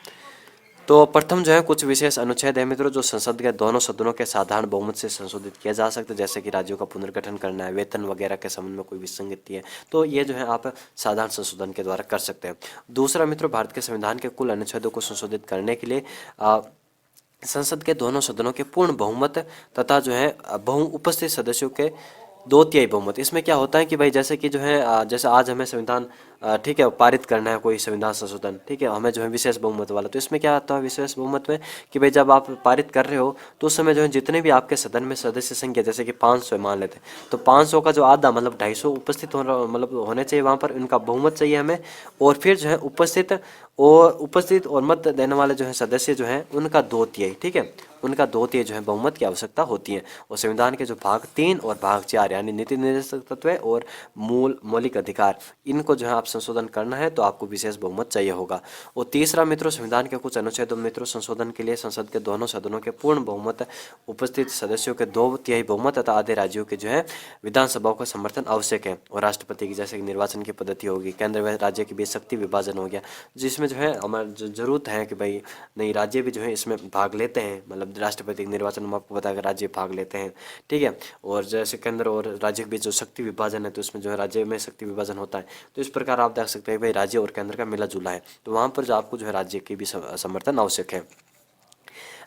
तो प्रथम जो है कुछ विशेष अनुच्छेद है मित्रों जो संसद के दोनों सदनों के साधारण बहुमत से संशोधित किया जा सकता है, जैसे कि राज्यों का पुनर्गठन करना है, वेतन वगैरह के संबंध में कोई विसंगति है, तो ये जो है आप साधारण संशोधन के द्वारा कर सकते हैं। दूसरा मित्रों भारत के संविधान के कुल अनुच्छेदों को संशोधित करने के लिए संसद के दोनों सदनों के पूर्ण बहुमत तथा जो है उपस्थित सदस्यों के 2/3 बहुमत। इसमें क्या होता है कि भाई जैसे कि जो है जैसे आज हमें संविधान ठीक है पारित करना है कोई संविधान संशोधन, ठीक है, हमें जो है विशेष बहुमत वाला, तो इसमें क्या आता है विशेष बहुमत में कि भाई जब आप पारित कर रहे हो तो उस समय जो है जितने भी आपके सदन में सदस्य संख्या जैसे कि 500 मान लेते हैं, तो 500 का जो आधा मतलब 250 उपस्थित होने चाहिए वहाँ पर, इनका बहुमत चाहिए हमें। और फिर जो है उपस्थित और मत देने वाले जो है सदस्य जो है उनका 2/3, ठीक है, उनका 2/3 जो है बहुमत की आवश्यकता होती है। और संविधान के जो भाग 3 और भाग 4 यानी नीति निर्देशक तत्व और मौलिक अधिकार, इनको जो है आप संशोधन करना है तो आपको विशेष बहुमत चाहिए होगा। और तीसरा मित्रों, संविधान के कुछ अनुच्छेदों मित्रों संशोधन के लिए संसद के दोनों सदनों के पूर्ण बहुमत, उपस्थित सदस्यों के 2/3 बहुमत तथा आधे राज्यों के जो है विधानसभाओं का समर्थन आवश्यक है। और राष्ट्रपति की जैसे निर्वाचन की पद्धति होगी, केंद्र व राज्य के बीच शक्ति विभाजन हो गया, जिसमें जो है हमारी जरूरत है कि भाई नहीं, राज्य भी जो है इसमें भाग लेते हैं, मतलब राष्ट्रपति के निर्वाचन में आपको पता है कि राज्य भाग लेते हैं, ठीक है। और जैसे केंद्र और राज्य के बीच जो शक्ति विभाजन है तो इसमें जो है राज्य में शक्ति विभाजन होता है। तो इस प्रकार आप देख सकते हैं भाई राज्य और केंद्र का मिला जुला है, तो वहाँ पर जो आपको जो है राज्य की भी समर्थन आवश्यक है।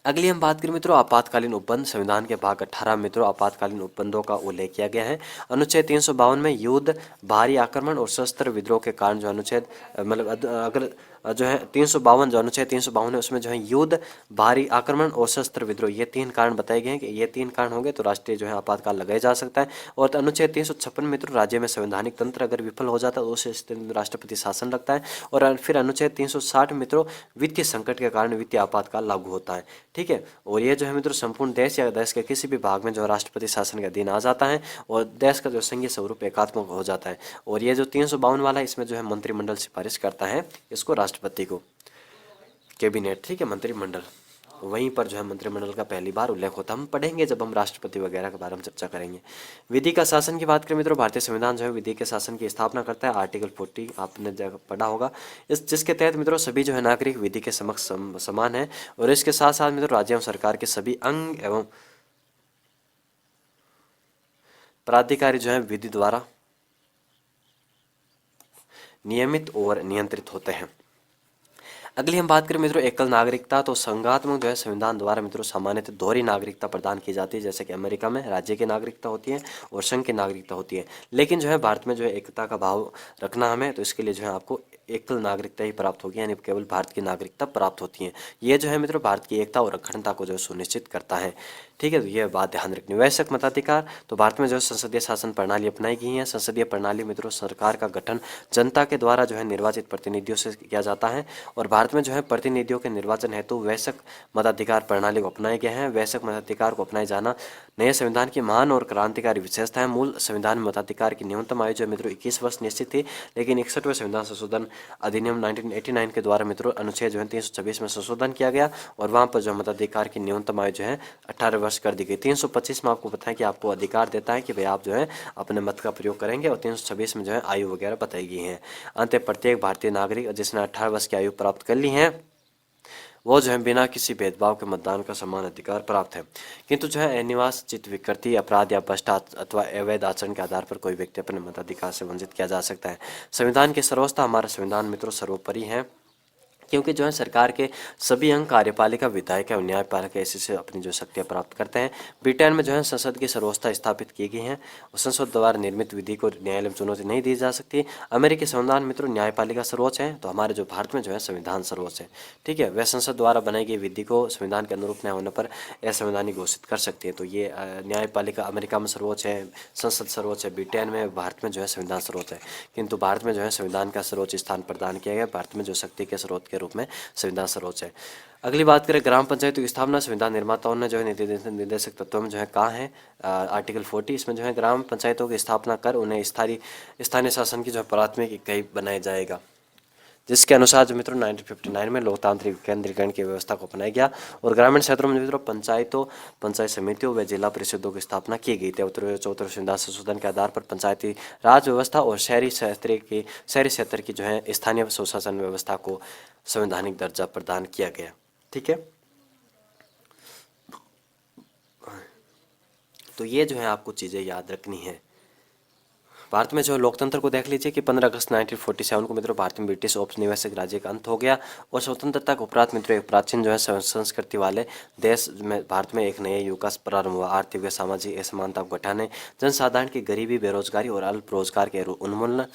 अगली हम बात करें मित्रों आपातकालीन उपबंध। संविधान के भाग 18 मित्रों आपातकालीन उपबंधों का उल्लेख किया गया है। अनुच्छेद 352 में युद्ध, भारी आक्रमण और सशस्त्र विद्रोह के कारण जो अनुच्छेद मतलब अगर जो है 352 जो अनुच्छेद 352 है उसमें जो है युद्ध, भारी आक्रमण और सशस्त्र विद्रोह ये 3 कारण बताए गए हैं कि ये 3 कारण होंगे तो राष्ट्रीय जो है आपातकाल लगाया जा सकता है। और अनुच्छेद 356 मित्रों राज्य में संवैधानिक तंत्र अगर विफल हो जाता है तो उस स्थिति में राष्ट्रपति शासन रखता है। और फिर अनुच्छेद 360 मित्रों वित्तीय संकट के कारण वित्तीय आपातकाल लागू होता है, ठीक है। और ये जो है मित्रों संपूर्ण देश या देश के किसी भी भाग में जो राष्ट्रपति शासन के अधीन आ जाता है और देश का जो संघीय स्वरूप एकात्मक हो जाता है। और ये जो 352 वाला है इसमें जो है मंत्रिमंडल सिफारिश करता है इसको राष्ट्रपति को, कैबिनेट, ठीक है, मंत्रिमंडल, वहीं पर जो है मंत्रिमंडल का पहली बार उल्लेख होता है। हम पढ़ेंगे जब हम राष्ट्रपति वगैरह के बारे में चर्चा करेंगे। विधि का शासन की बात करें मित्रों, भारतीय संविधान जो है विधि के शासन की स्थापना करता है। आर्टिकल 40 आपने जगह पढ़ा होगा, इस जिसके तहत मित्रों सभी जो है नागरिक विधि के समक्ष समान है। और इसके साथ साथ मित्रों राज्य एवं सरकार के सभी अंग एवं प्राधिकारी जो है विधि द्वारा नियमित और नियंत्रित होते हैं। अगली हम बात करें मित्रों एकल नागरिकता, तो संघात्मक जो है संविधान द्वारा मित्रों सामान्यतः दोहरी नागरिकता प्रदान की जाती है। जैसे कि अमेरिका में राज्य की नागरिकता होती है और संघ की नागरिकता होती है, लेकिन जो है भारत में जो है एकता का भाव रखना हमें, तो इसके लिए जो है आपको एकल नागरिकता ही प्राप्त होगी, यानी केवल भारत की नागरिकता प्राप्त होती है। ये जो है मित्रों भारत की एकता और अखंडता को जो सुनिश्चित करता है, ठीक है। तो यह बात ध्यान रखनी। वयस्क मताधिकार, तो भारत में जो है संसदीय शासन प्रणाली अपनाई गई है। संसदीय प्रणाली मित्रों सरकार का गठन जनता के द्वारा जो है निर्वाचित प्रतिनिधियों से किया जाता है। और भारत में जो है प्रतिनिधियों के निर्वाचन हेतु वयस्क मताधिकार प्रणाली को अपनाए गए हैं। वयस्क मताधिकार को अपनाए जाना नए संविधान की महान और क्रांतिकारी विशेषता है। मूल संविधान में मताधिकार की न्यूनतम आयु जो मित्रों 21 वर्ष निश्चित थी, लेकिन 61वें संविधान संशोधन अधिनियम 1989 के द्वारा मित्रों अनुच्छेद जो है 326 में संशोधन किया गया और वहाँ पर जो मताधिकार की न्यूनतम आयु जो है 18 वर्ष कर दी गई। 325 में आपको पता है कि आपको अधिकार देता है कि भाई आप जो है अपने मत का प्रयोग करेंगे, और 326 में जो है आयु वगैरह बताई गई है। अंत प्रत्येक भारतीय नागरिक जिसने 18 वर्ष की आयु प्राप्त कर ली है वो जो है बिना किसी भेदभाव के मतदान का समान अधिकार प्राप्त है। किंतु जो है अनिवास, चित्त विकृति, अपराध या भ्रष्टाचार अथवा अवैध आचरण के आधार पर कोई व्यक्ति अपने मताधिकार से वंचित किया जा सकता है। संविधान की सर्वोच्चता, हमारा संविधान मित्रों सर्वोपरि है, क्योंकि जो है सरकार के सभी अंग कार्यपालिका, विधायक और न्यायपालिका ऐसे से अपनी जो शक्तियाँ प्राप्त करते हैं। ब्रिटेन में जो है संसद की सर्वोच्चता स्थापित की गई है और संसद द्वारा निर्मित विधि को न्यायालय में चुनौती नहीं दी जा सकती। अमेरिकी संविधान मित्रों न्यायपालिका सर्वोच्च है, तो हमारे जो भारत में जो है संविधान सर्वोच्च है, ठीक है। वह संसद द्वारा बनाई गई विधि को संविधान के अनुरूप न होने पर असंवैधानिक घोषित कर सकती है। तो ये न्यायपालिका अमेरिका में सर्वोच्च है, संसद सर्वोच्च है ब्रिटेन में, भारत में जो है संविधान सर्वोच्च है। किंतु भारत में जो है संविधान का सर्वोच्च स्थान प्रदान किया गया, भारत में जो शक्ति के स्रोत के रूप में संविधान सर्वोच्च है। अगली बात करें ग्राम पंचायतों की स्थापना, संविधान निर्माताओं ने जो है निर्देशक तत्वों में जो है कहा है आर्टिकल 40, इसमें जो है ग्राम पंचायतों की स्थापना कर उन्हें स्थानीय शासन की जो प्राथमिक इकाई बनाया जाएगा, जिसके अनुसार जो मित्रों 1959 में लोकतांत्रिक विकेंद्रीकरण की व्यवस्था को अपनाया गया। और ग्रामीण क्षेत्रों में मित्रों पंचायतों, पंचायत समितियों व जिला परिषदों की स्थापना की गई थी। 74वें संविधान संशोधन के आधार पर पंचायती राज व्यवस्था और शहरी क्षेत्र की जो है स्थानीय स्वशासन व्यवस्था को संवैधानिक दर्जा प्रदान किया गया, ठीक है। तो ये जो है आपको चीज़ें याद रखनी है। भारत में जो लोकतंत्र को देख लीजिए कि 15 अगस्त 1947 को मित्रों भारत में ब्रिटिश औपनिवेशिक राज्य का अंत हो गया और स्वतंत्रता के उपरांत मित्रों एक प्राचीन जो है संस्कृति वाले देश में भारत में एक नए युग का प्रारंभ हुआ। आर्थिक व सामाजिक असमानता को घटाने, जनसाधारण की गरीबी, बेरोजगारी और अल्प रोजगार के उन्मूलन,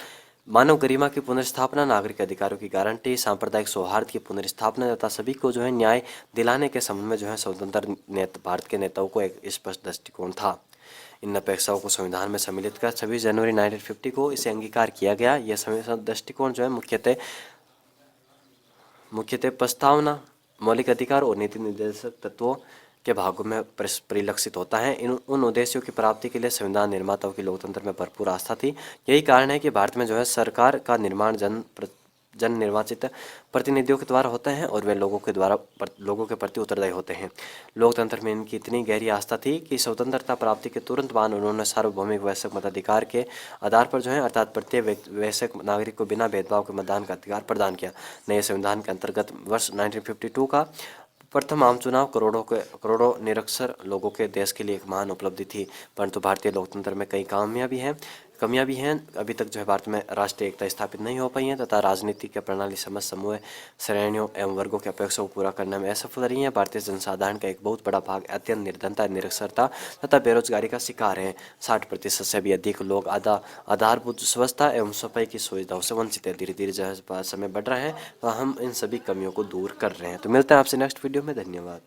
मानव गरिमा की पुनर्स्थापना, नागरिक अधिकारों की गारंटी, सांप्रदायिक सौहार्द की पुनर्स्थापना तथा सभी को जो है न्याय दिलाने के संबंध में जो है स्वतंत्र भारत के नेताओं को एक स्पष्ट दृष्टिकोण था। इन अपेक्षाओं को संविधान में सम्मिलित कर 26 जनवरी 1950 को इसे अंगीकार किया गया। यह संविधान दृष्टिकोण जो है मुख्यतः प्रस्तावना, मौलिक अधिकार और नीति निर्देशक तत्वों के भागों में परिलक्षित होता है। इन उन उद्देश्यों की प्राप्ति के लिए संविधान निर्माताओं की लोकतंत्र में भरपूर आस्था थी। यही कारण है कि भारत में जो है सरकार का निर्माण जन निर्वाचित प्रतिनिधियों के द्वारा होते हैं और वे लोगों के प्रति उत्तरदायी होते हैं। लोकतंत्र में इनकी इतनी गहरी आस्था थी कि स्वतंत्रता प्राप्ति के तुरंत बाद उन्होंने सार्वभौमिक वैश्विक मताधिकार के आधार पर जो है अर्थात प्रत्येक वैश्विक नागरिक को बिना भेदभाव के मतदान का अधिकार प्रदान किया। नए संविधान के अंतर्गत वर्ष 1952 का प्रथम आम चुनाव करोड़ों निरक्षर लोगों के देश के लिए एक महान उपलब्धि थी। परंतु भारतीय लोकतंत्र में कई कमियां भी हैं। अभी तक जो है भारत में राष्ट्रीय एकता स्थापित नहीं हो पाई है तथा राजनीति की प्रणाली समस्त समूह श्रेणियों एवं वर्गों की अपेक्षाओं को पूरा करने में असफल रही है। भारतीय जनसाधारण का एक बहुत बड़ा भाग अत्यंत निर्धनता, निरक्षरता तथा बेरोजगारी का शिकार है। 60% से भी अधिक लोग आधारभूत व्यवस्था एवं सफाई की सुविधाओं से वंचित है। धीरे धीरे जो है समय बढ़ रहा है तो हम इन सभी कमियों को दूर कर रहे हैं। तो मिलते हैं आपसे नेक्स्ट वीडियो में। धन्यवाद।